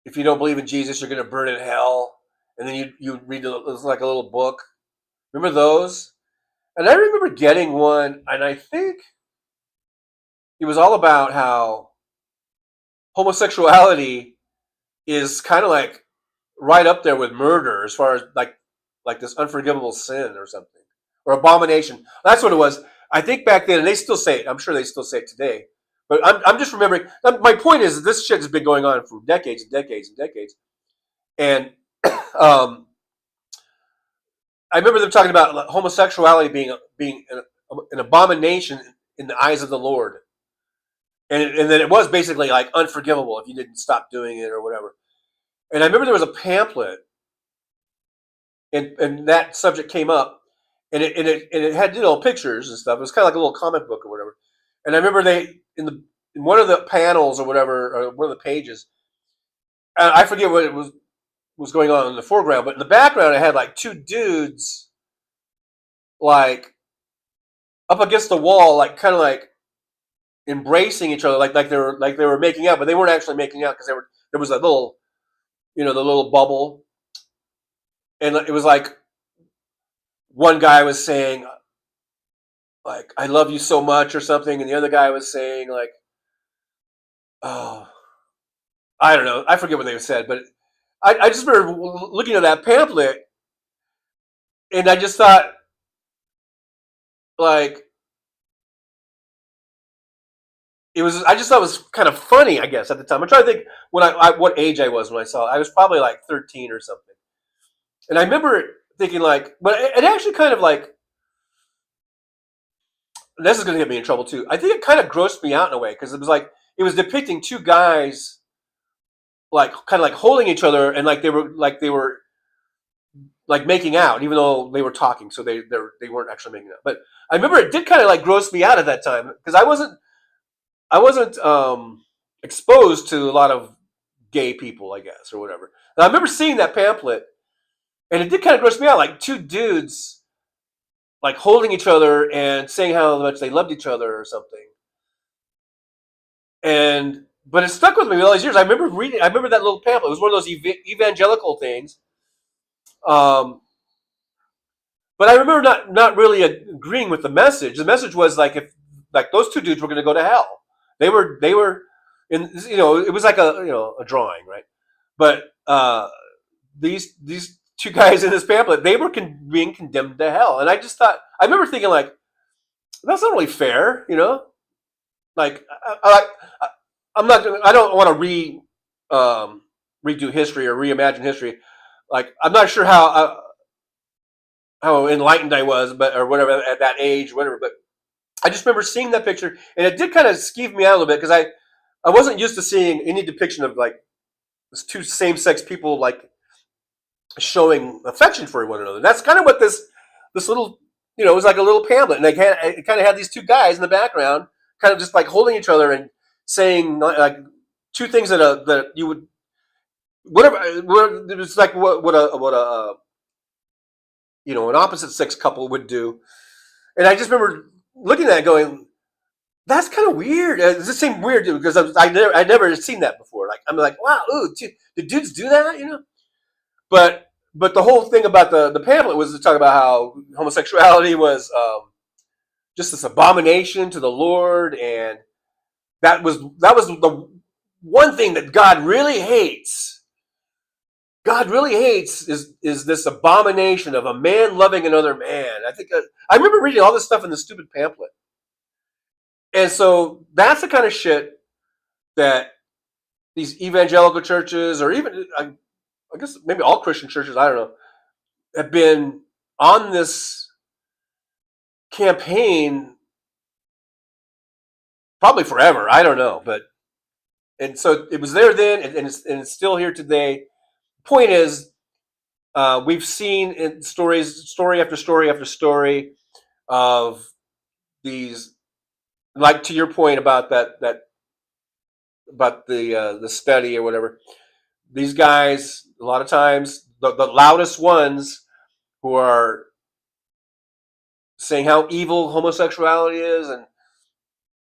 if you don't believe in Jesus, you're going to burn in hell, and then you read it was like a little book. Remember those? And I remember getting one, and I think it was all about how homosexuality is kind of like right up there with murder as far as like this unforgivable sin or something, or abomination. That's what it was. I think back then, and they still say it. I'm sure they still say it today. But I'm just remembering. My point is, this shit has been going on for decades and decades and decades. And I remember them talking about homosexuality being an abomination in the eyes of the Lord, and then it was basically like unforgivable if you didn't stop doing it or whatever. And I remember there was a pamphlet, and that subject came up, and it had pictures and stuff. It was kind of like a little comic book or whatever. And I remember they in one of the panels or whatever, or one of the pages, I forget what it was going on in the foreground, but in the background it had like two dudes like up against the wall, like kind of like embracing each other, like they were making out, but they weren't actually making out because there was a little, the little bubble, and it was like one guy was saying, like, I love you so much or something, and the other guy was saying like, oh, I don't know, I forget what they said, but I just remember looking at that pamphlet, and I just thought like I just thought it was kind of funny, I guess, at the time. I'm trying to think when what age I was when I saw it. I was probably like 13 or something, and I remember thinking like, but it actually kind of like, this is going to get me in trouble too. I think it kind of grossed me out in a way because it was like it was depicting two guys like kind of like holding each other and like they were like making out, even though they were talking, so they weren't actually making out. But I remember it did kind of like gross me out at that time because I wasn't exposed to a lot of gay people, I guess, or whatever. And I remember seeing that pamphlet, and it did kind of gross me out, like two dudes like holding each other and saying how much they loved each other or something. And but it stuck with me all these years. I remember reading. I remember that little pamphlet. It was one of those evangelical things. Um, but I remember not really agreeing with the message. The message was like if like those two dudes were going to go to hell. They were in, it was like a drawing, right? But these two guys in this pamphlet, they were being condemned to hell, and I just thought, I remember thinking like, that's not really fair, like I'm not I don't want to redo history or reimagine history. Like I'm not sure how enlightened I was, but or whatever at that age, whatever. But I just remember seeing that picture, and it did kind of skeeve me out a little bit because I wasn't used to seeing any depiction of like two same-sex people like showing affection for one another. That's kind of what this little, it was like a little pamphlet, and it kind of had these two guys in the background, kind of just like holding each other and saying like two things that you would whatever. It was like what a an opposite sex couple would do, and I just remember looking at it going, that's kind of weird. It just seemed weird because I'd never seen that before. Like I'm like, wow, ooh, did dudes do that? But the whole thing about the pamphlet was to talk about how homosexuality was just this abomination to the Lord, and that was the one thing that God really hates. God really hates is this abomination of a man loving another man. I think I remember reading all this stuff in the stupid pamphlet, and so that's the kind of shit that these evangelical churches, or even I guess maybe all Christian churches, I don't know, have been on this campaign probably forever. I don't know, and so it was there then, and it's still here today. Point is, we've seen in story after story after story of these, like to your point about that about the study or whatever. These guys, a lot of times, the loudest ones who are saying how evil homosexuality is, and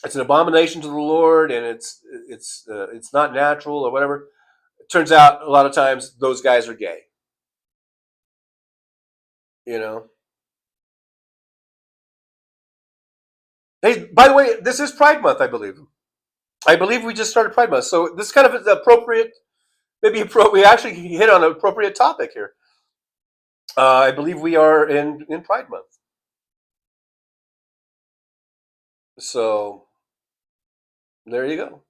it's an abomination to the Lord, and it's not natural or whatever. It turns out a lot of times those guys are gay. Hey, by the way, this is Pride Month, I believe. I believe we just started Pride Month, so this kind of is appropriate. Maybe we actually hit on an appropriate topic here. I believe we are in Pride Month. So there you go.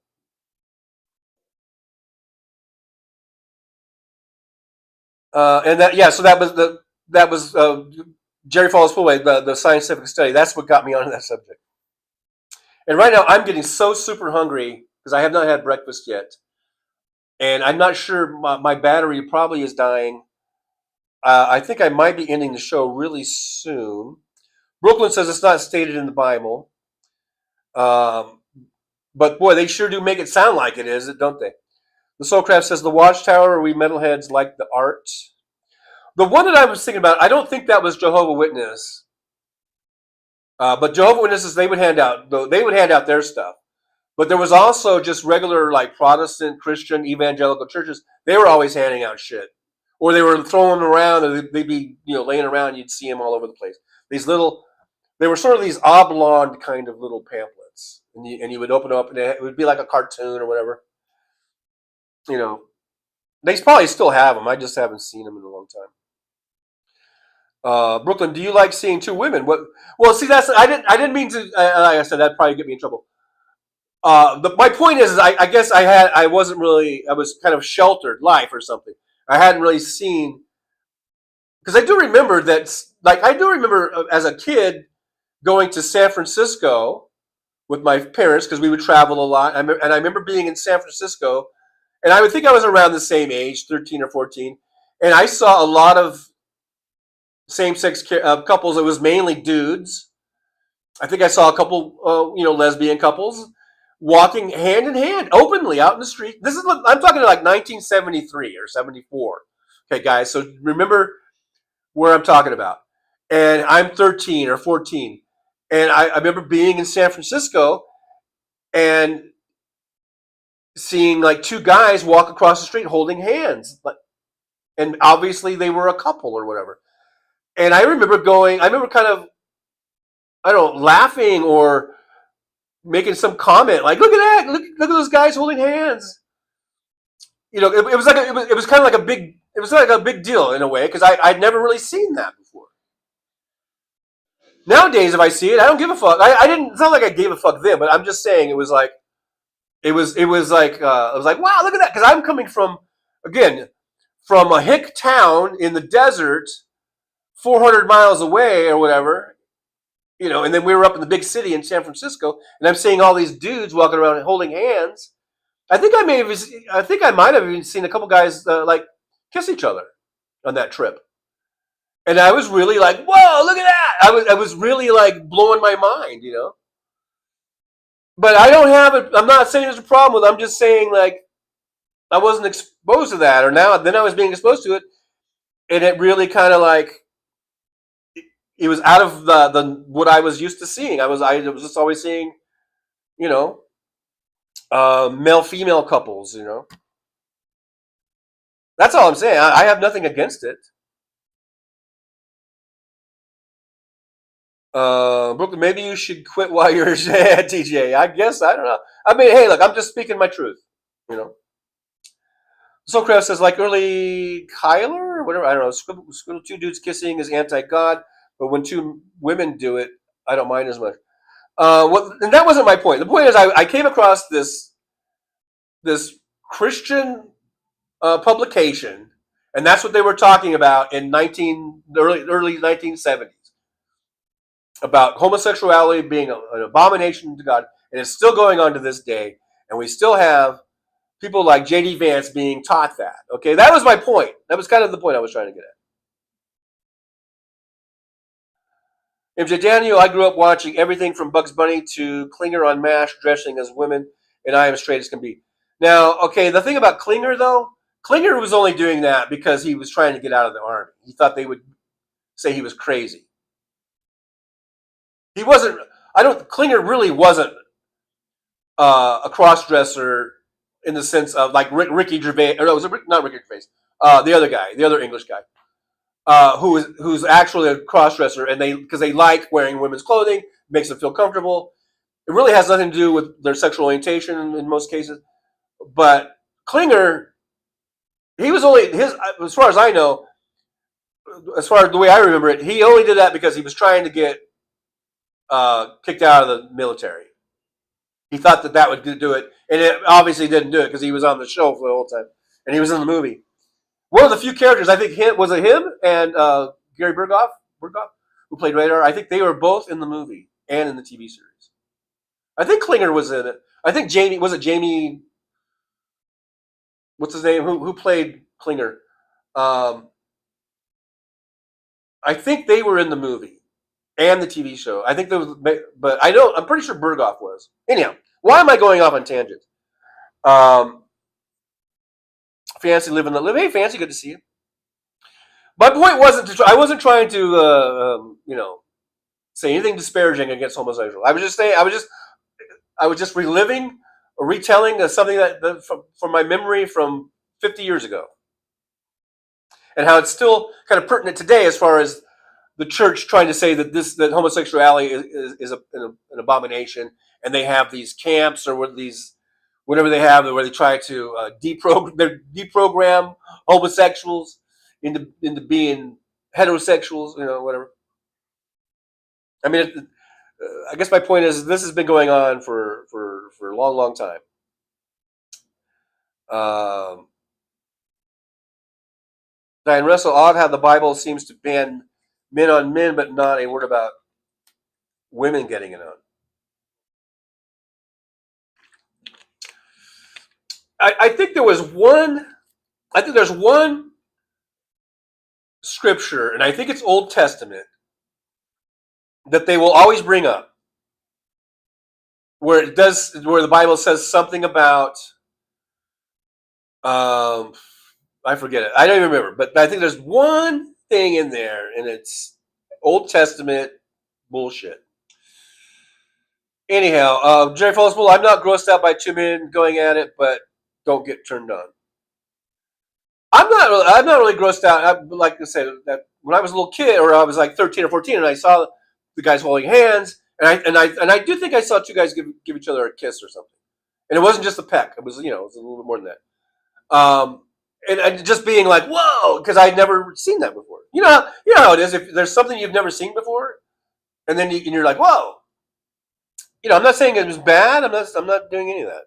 And so that was Jerry Falls Fullway, the scientific study. That's what got me onto that subject. And right now I'm getting so super hungry because I have not had breakfast yet, and I'm not sure my battery probably is dying. I think I might be ending the show really soon. Brooklyn says it's not stated in the Bible. But boy, they sure do make it sound like it is, don't they? The Soulcraft says the Watchtower, we metalheads like the art. The one that I was thinking about, I don't think that was Jehovah's Witness. But Jehovah's Witnesses, they would hand out their stuff. But there was also just regular like Protestant, Christian, evangelical churches. They were always handing out shit, or they were throwing them around, and they'd be laying around. And you'd see them all over the place. These little They were sort of these oblong kind of little pamphlets, and you would open up, and it would be like a cartoon or whatever. You know, they probably still have them. I just haven't seen them in a long time. Brooklyn, do you like seeing two women? What? Well, see, that's I didn't mean to. Like I said, that'd probably get me in trouble. My point is I guess I wasn't really, I was kind of sheltered life or something. I hadn't really seen, because I do remember that, like I do remember as a kid going to San Francisco with my parents because we would travel a lot. And I remember being in San Francisco, and I would think I was around the same age, 13 or 14, and I saw a lot of same-sex couples. It was mainly dudes. I think I saw a couple, lesbian couples walking hand in hand openly out in the street. This is, I'm talking like 1973 or 74. Okay, guys, so remember where I'm talking about. And I'm 13 or 14, and I remember being in San Francisco and seeing like two guys walk across the street holding hands, and obviously they were a couple or whatever. And I remember kind of, I don't know, laughing or making some comment like, "Look at that! Look at those guys holding hands." You know, it was like it was kind of like a big deal in a way because I'd never really seen that before. Nowadays, if I see it, I don't give a fuck. I didn't. It's not like I gave a fuck then, but I'm just saying it was like wow, look at that, because I'm coming from a hick town in the desert, 400 miles away or whatever. You know, and then we were up in the big city in San Francisco, and I'm seeing all these dudes walking around holding hands. I think I might have even seen a couple guys like kiss each other on that trip, and I was really like, "Whoa, look at that!" I was really like blowing my mind, you know. But I don't have it. I'm not saying there's a problem with it. I'm just saying like I wasn't exposed to that, or then I was being exposed to it, and it really kind of like it was out of the what I was used to seeing. I was just always seeing, you know, male female couples. You know, that's all I'm saying. I have nothing against it. Brooklyn, maybe you should quit while you're at TJ. I guess I don't know. I mean, hey, look, I'm just speaking my truth. You know. Soulcraft says like early Kyler or whatever. I don't know. Scribble two dudes kissing is anti-God. But when two women do it, I don't mind as much. And that wasn't my point. The point is, I came across this Christian publication, and that's what they were talking about in early 1970s about homosexuality being an abomination to God, and it's still going on to this day. And we still have people like J.D. Vance being taught that. Okay, that was my point. That was kind of the point I was trying to get at. MJ Daniel, I grew up watching everything from Bugs Bunny to Klinger on MASH dressing as women, and I am straight as can be. Now, okay, the thing about Klinger, though, Klinger was only doing that because he was trying to get out of the army. He thought they would say he was crazy. He wasn't, Klinger really wasn't a cross-dresser in the sense of like Ricky Gervais, or no, was it not Ricky Gervais, the other guy, the other English guy. Who's actually a cross-dresser, and because they like wearing women's clothing, makes them feel comfortable. It really has nothing to do with their sexual orientation in most cases. But Klinger, he was only as far as I know, as far as the way I remember it, he only did that because he was trying to get kicked out of the military. He thought that would do it, and it obviously didn't do it because he was on the show for the whole time, and he was in the movie. One of the few characters, I think, was it him and Gary Berghoff, who played Radar. I think they were both in the movie and in the TV series. I think Klinger was in it. I think Jamie? What's his name? Who played Klinger? I think they were in the movie and the TV show. I think there was, but I'm pretty sure Berghoff was. Anyhow, why am I going off on tangents? Fancy living the live. Hey, Fancy, good to see you. My point wasn't I wasn't trying to say anything disparaging against homosexuals. I was just saying I was just reliving or retelling something that from my memory from 50 years ago, and how it's still kind of pertinent today as far as the church trying to say that homosexuality is an abomination, and they have these camps or whatever they have where they try to deprogram homosexuals into being heterosexuals, whatever. I mean, I guess my point is this has been going on for a long, long time. Diane Russell, odd how the Bible seems to ban men on men, but not a word about women getting it on. I think there was one. I think there's one scripture, and I think it's Old Testament, that they will always bring up, where the Bible says something about. I forget it. I don't even remember, but I think there's one thing in there, and it's Old Testament bullshit. Anyhow, Jerry Fellsbull, I'm not grossed out by two men going at it, but don't get turned on. I'm not really grossed out. Like I said, that when I was a little kid, or I was like 13 or 14, and I saw the guys holding hands, and I do think I saw two guys give each other a kiss or something, and it wasn't just a peck. It was it was a little bit more than that. And just being like, whoa, because I'd never seen that before. You know how it is. If there's something you've never seen before, and then you're like, whoa. I'm not saying it was bad. I'm not doing any of that.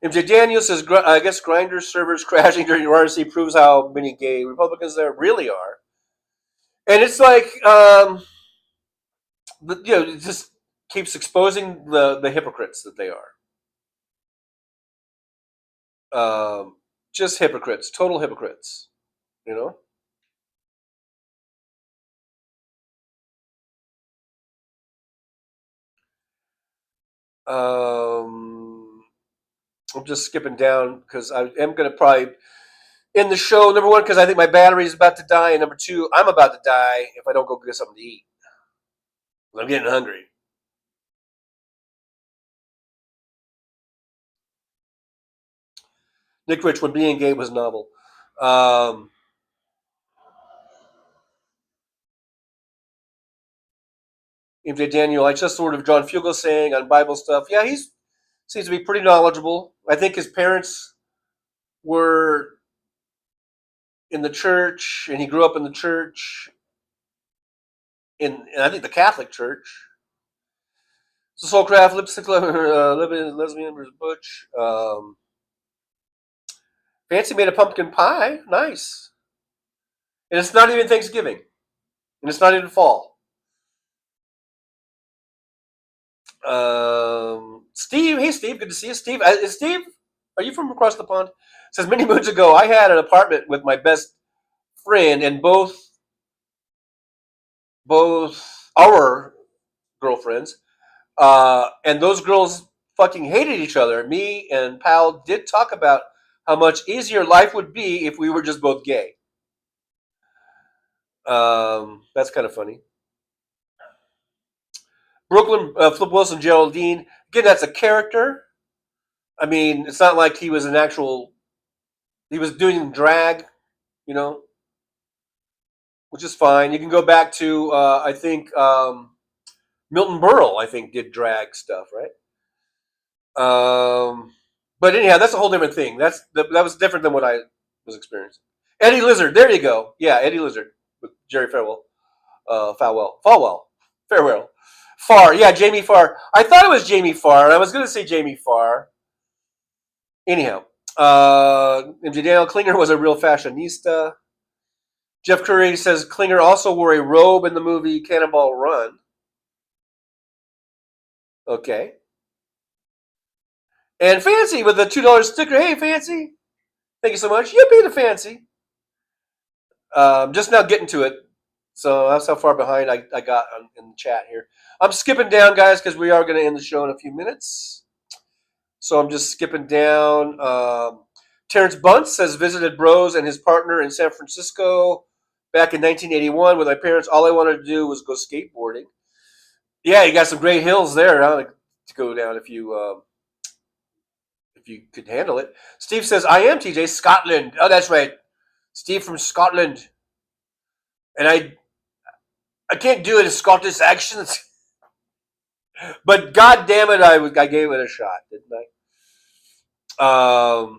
MJ Daniels says, I guess Grindr servers crashing during RNC proves how many gay Republicans there really are. And it's like, it just keeps exposing the hypocrites that they are. Just hypocrites, total hypocrites, I'm just skipping down because I am going to probably end the show, number one, because I think my battery is about to die, and number two, I'm about to die if I don't go get something to eat. I'm getting hungry. Nick Rich, when being gay was novel. MJ Daniel, I just heard of John Fugel saying on Bible stuff. Yeah, he seems to be pretty knowledgeable. I think his parents were in the church, and he grew up in the church, and I think the Catholic Church. So Soulcraft, lipstick, lesbian versus butch. Fancy made a pumpkin pie. Nice. And it's not even Thanksgiving. And it's not even fall. Steve, hey Steve, good to see you. Steve, are you from across the pond? Says many moons ago, I had an apartment with my best friend, and both our girlfriends, and those girls fucking hated each other. Me and Pal did talk about how much easier life would be if we were just both gay. That's kind of funny. Brooklyn, Flip Wilson, Geraldine. Again, that's a character. I mean, it's not like he was he was doing drag, which is fine. You can go back to, I think, Milton Berle, I think, did drag stuff, right? But anyhow, that's a whole different thing. That was different than what I was experiencing. Eddie Lizard, there you go. Yeah, Eddie Lizard with Jerry Farwell. Farr, yeah, Jamie Farr. I thought it was Jamie Farr, and I was going to say Jamie Farr. Anyhow, MJ Daniel Klinger was a real fashionista. Jeff Curry says Klinger also wore a robe in the movie Cannonball Run. Okay. And Fancy with the $2 sticker. Hey, Fancy. Thank you so much. Yippee to Fancy. Just now getting to it. So that's how far behind I got in the chat here. I'm skipping down, guys, because we are going to end the show in a few minutes. So I'm just skipping down. Terrence Bunce says, visited Bros and his partner in San Francisco back in 1981 with my parents. All I wanted to do was go skateboarding. Yeah, you got some great hills there to go down if you could handle it. Steve says, I am TJ, Scotland. Oh, that's right. Steve from Scotland. and I can't do it in Scottish accents, but God damn it, I gave it a shot, didn't I?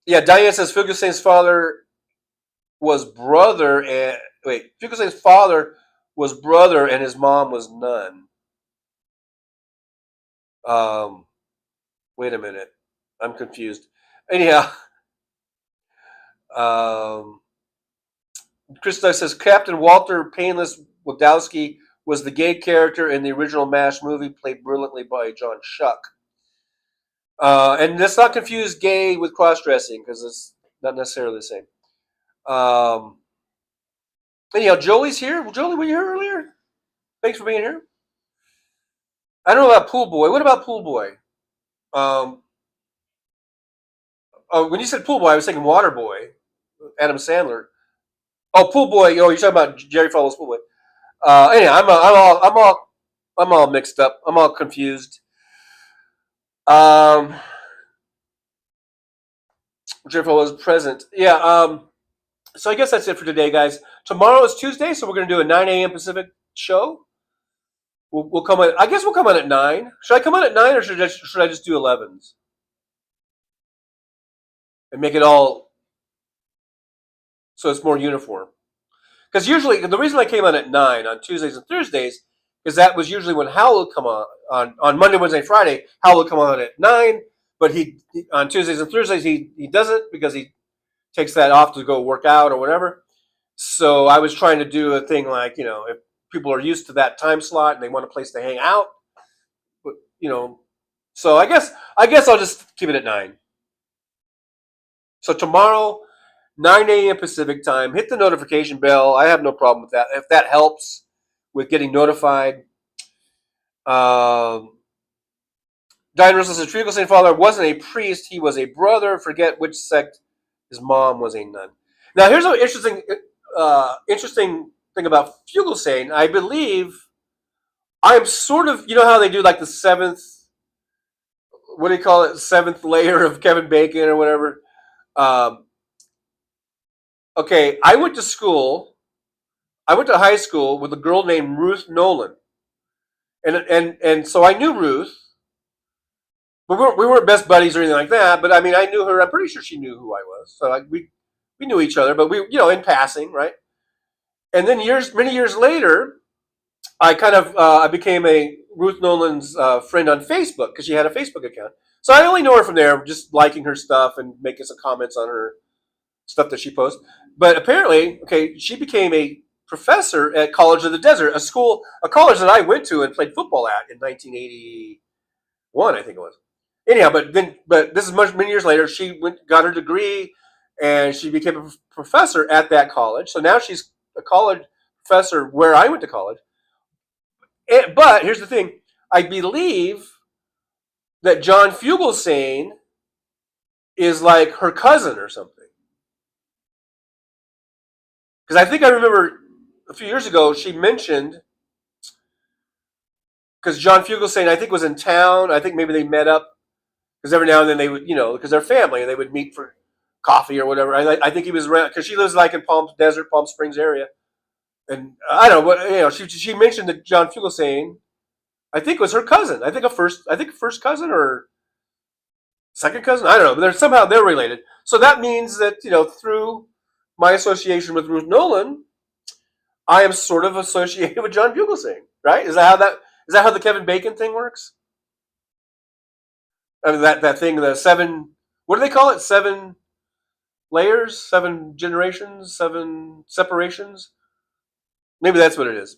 Yeah, Diane says Fugusain's father was brother and Fugusain's father was brother and his mom was nun. Wait a minute, I'm confused. Anyhow, um, Krista says Captain Walter Painless Wodowski was the gay character in the original MASH movie, played brilliantly by John Schuck. And let's not confuse gay with cross-dressing because it's not necessarily the same. Anyhow, Jolie's here. Jolie, were you here earlier? Thanks for being here. I don't know about Pool Boy. What about Pool Boy? When you said Pool Boy, I was thinking Water Boy, Adam Sandler. Oh, Pool Boy. Oh, you're talking about Jerry Falwell's Pool Boy. Anyway, I'm all mixed up. I'm all confused. Jerry Falwell was present. Yeah. So I guess that's it for today, guys. Tomorrow is Tuesday, so we're going to do a 9 a.m. Pacific show. We'll come on. I guess we'll come on at 9. Should I come on at 9 or should I just do 11s and make it all so it's more uniform? Because usually the reason I came on at 9 on Tuesdays and Thursdays is that was usually when Hal would come on Monday, Wednesday, Friday. Hal would come on at 9, but he on Tuesdays and Thursdays he doesn't because he takes that off to go work out or whatever. So I was trying to do a thing like, if people are used to that time slot and they want a place to hang out, but so I guess I'll just keep it at 9. So tomorrow, 9 a.m. Pacific time, hit the notification bell. I have no problem with that. If that helps with getting notified. Diane Russell says, Fugusain's father wasn't a priest. He was a brother. Forget which sect his mom was a nun. Now, here's an interesting thing about Fugusain. I believe I'm sort of, how they do like the seventh, what do you call it, seventh layer of Kevin Bacon or whatever. Okay, I went to high school with a girl named Ruth Nolan. And so I knew Ruth. But we weren't best buddies or anything like that. But I mean, I knew her. I'm pretty sure she knew who I was. So we knew each other, but we, in passing, right? And then many years later, I kind of I became a Ruth Nolan's friend on Facebook because she had a Facebook account. So I only know her from there, just liking her stuff and making some comments on her stuff that she posts. But apparently, she became a professor at College of the Desert, a college that I went to and played football at in 1981, I think it was. Anyhow, but this is many years later. She got her degree, and she became a professor at that college. So now she's a college professor where I went to college. But here's the thing: I believe that John Fugusain is like her cousin or something. Because I think I remember a few years ago she mentioned, because John Fugusain I think was in town. I think maybe they met up because every now and then they would, because they're family and they would meet for coffee or whatever. I think he was around because she lives like in Palm Springs area, and I don't know what She mentioned that John Fugusain, I think, was her cousin. I think first cousin or second cousin. I don't know, but somehow they're related. So that means that through my association with Ruth Nolan, I am sort of associated with John Fugusain, right? Is that how the Kevin Bacon thing works? I mean, that thing, the 7, what do they call it? 7 layers, 7 generations, 7 separations. Maybe that's what it is.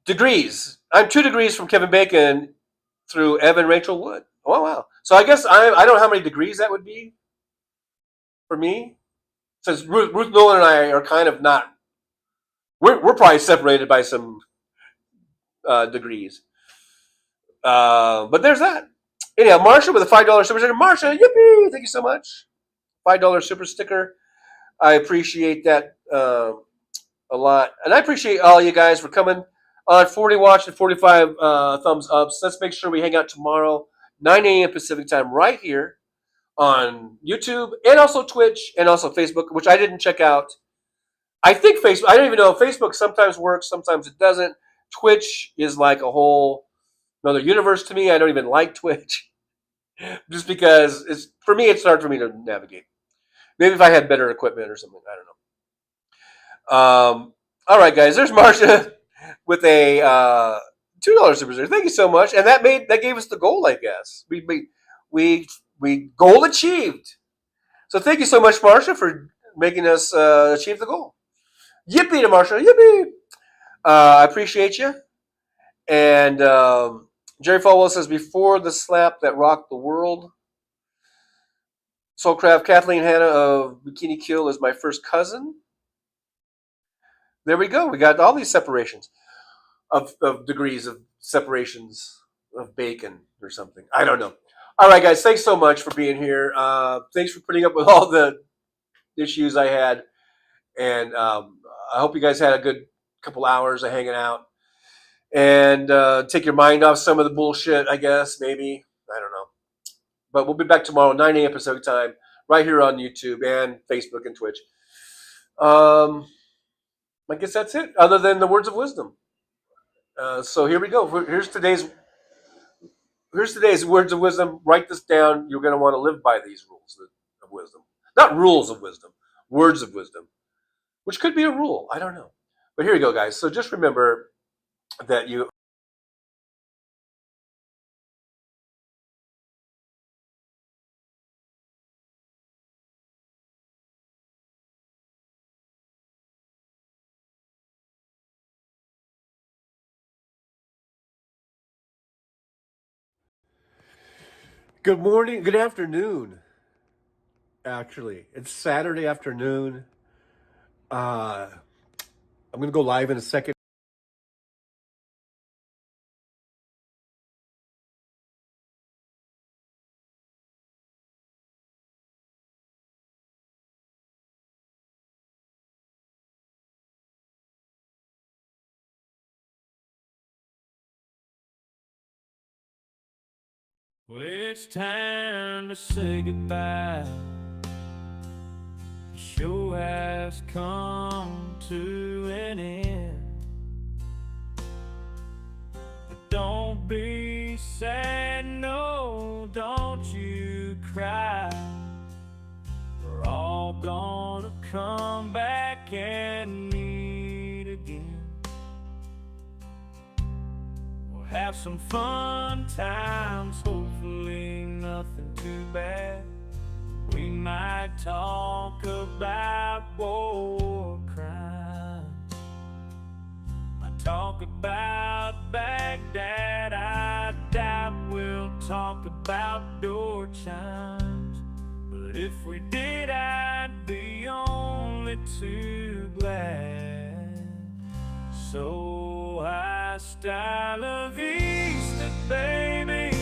Degrees. I'm 2 degrees from Kevin Bacon through Evan Rachel Wood. Oh, wow. So I guess I don't know how many degrees that would be for me. Since Ruth Nolan and I are kind of not, we're probably separated by some degrees. But there's that. Anyhow, Marsha with a $5 super sticker. Marsha, yippee! Thank you so much. $5 super sticker. I appreciate that a lot. And I appreciate all you guys for coming on 40 watch and 45 thumbs ups. Let's make sure we hang out tomorrow, 9 a.m. Pacific time, right here on YouTube and also Twitch and also Facebook, which I didn't check out I think Facebook. I don't even know. Facebook sometimes works, sometimes it doesn't. Twitch is like a whole another universe to me. I don't even like Twitch, just because it's for me. It's hard for me to navigate. Maybe if I had better equipment or something. I don't know. All right, guys. There's Marsha with a $2 super sticker. Thank you so much. And that gave us the goal. I guess we goal achieved. So thank you so much, Marsha, for making us achieve the goal. Yippee to Marsha. Yippee. I appreciate you. And Jerry Falwell says, before the slap that rocked the world, Soulcraft Kathleen Hanna of Bikini Kill is my first cousin. There we go. We got all these separations of degrees of separations of bacon or something. I don't know. All right, guys. Thanks so much for being here. Thanks for putting up with all the issues I had. And I hope you guys had a good couple hours of hanging out. And take your mind off some of the bullshit, I guess, maybe. I don't know. But we'll be back tomorrow, 9 a.m. Pacific time, right here on YouTube and Facebook and Twitch. I guess that's it, other than the words of wisdom. So here we go. Here's today's words of wisdom. Write this down. You're going to want to live by these rules of wisdom. Not rules of wisdom, words of wisdom, which could be a rule. I don't know. But here you go, guys. So just remember that you... Good morning, good afternoon. Actually, it's Saturday afternoon. I'm going to go live in a second. Well, it's time to say goodbye. The show has come to an end. But don't be sad, no, don't you cry. We're all gonna come back and meet again. Have some fun times, hopefully nothing too bad. We might talk about war crimes, might talk about Baghdad. I doubt we'll talk about door chimes, but if we did, I'd be only too glad. So I style of Easter, baby.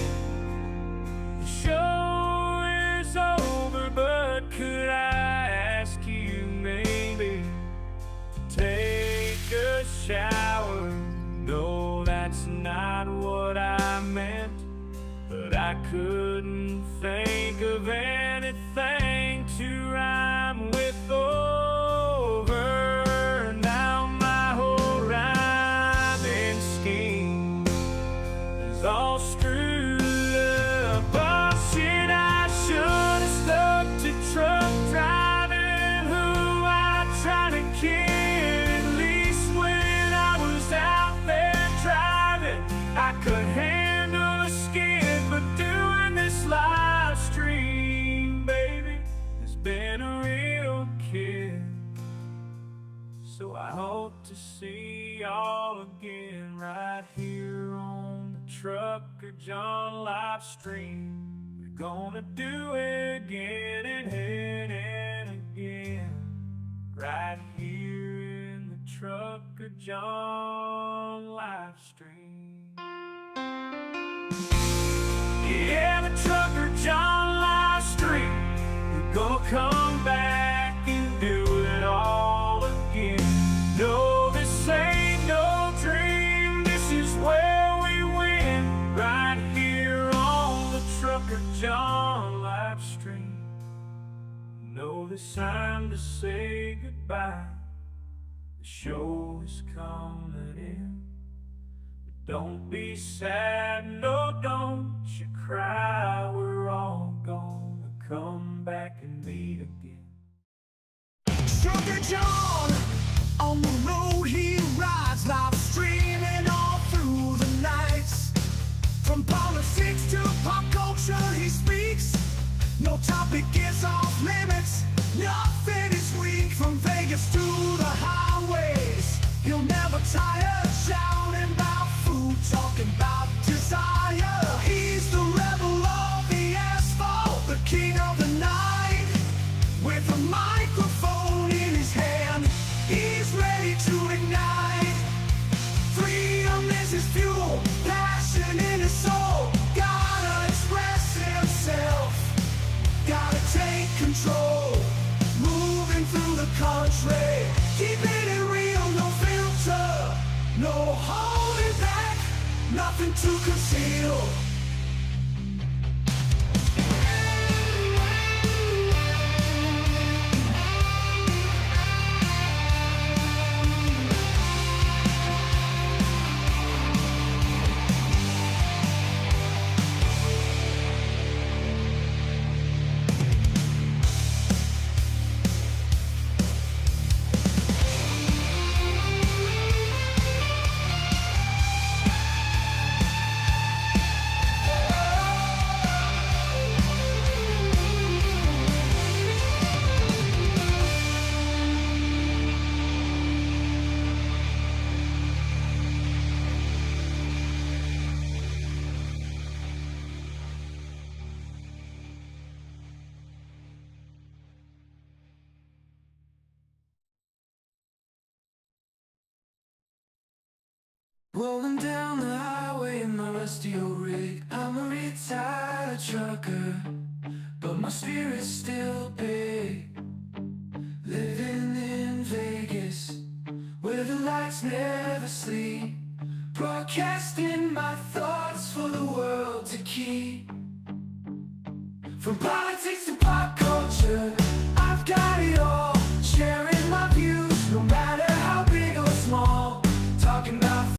The show is over, but could I ask you maybe to take a shower? No, that's not what I meant, but I couldn't think of anything to rhyme with over. All screwed up. Oh shit, I should have stuck to truck driving, who I tried to kid. At least when I was out there driving, I could handle a skid. But doing this live stream, baby, has been a real kid. So I hope to see y'all again right here on Trucker John live stream. We're gonna do it again and again, right here in the Trucker John live stream. Yeah, the Trucker John live stream. We're gonna come back and do it all again. No, this ain't no dream. This is where we win, right here on the Trucker John live stream. No, this time to say goodbye. show is coming in. But don't be sad, no, don't you cry. We're all gonna come back and meet again. Sugar John, on the road he rides, live streaming all through the nights. From politics to pop culture he speaks. No topic is off limits, nothing is weak. From Vegas to the highways, he'll never tire. Shouting about food, talking about desire. He's the rebel of the asphalt, the king of the night. With a microphone in his hand, he's ready to ignite. Freedom is his fuel, passion in his soul. Gotta express himself, gotta take control. Moving through the country, keeping it real, no filter, no holding back, nothing to conceal. Rolling down the highway in my rusty old rig. I'm a retired trucker, but my spirit's still big. Living in Vegas, where the lights never sleep. Broadcasting my thoughts for the world to keep. From politics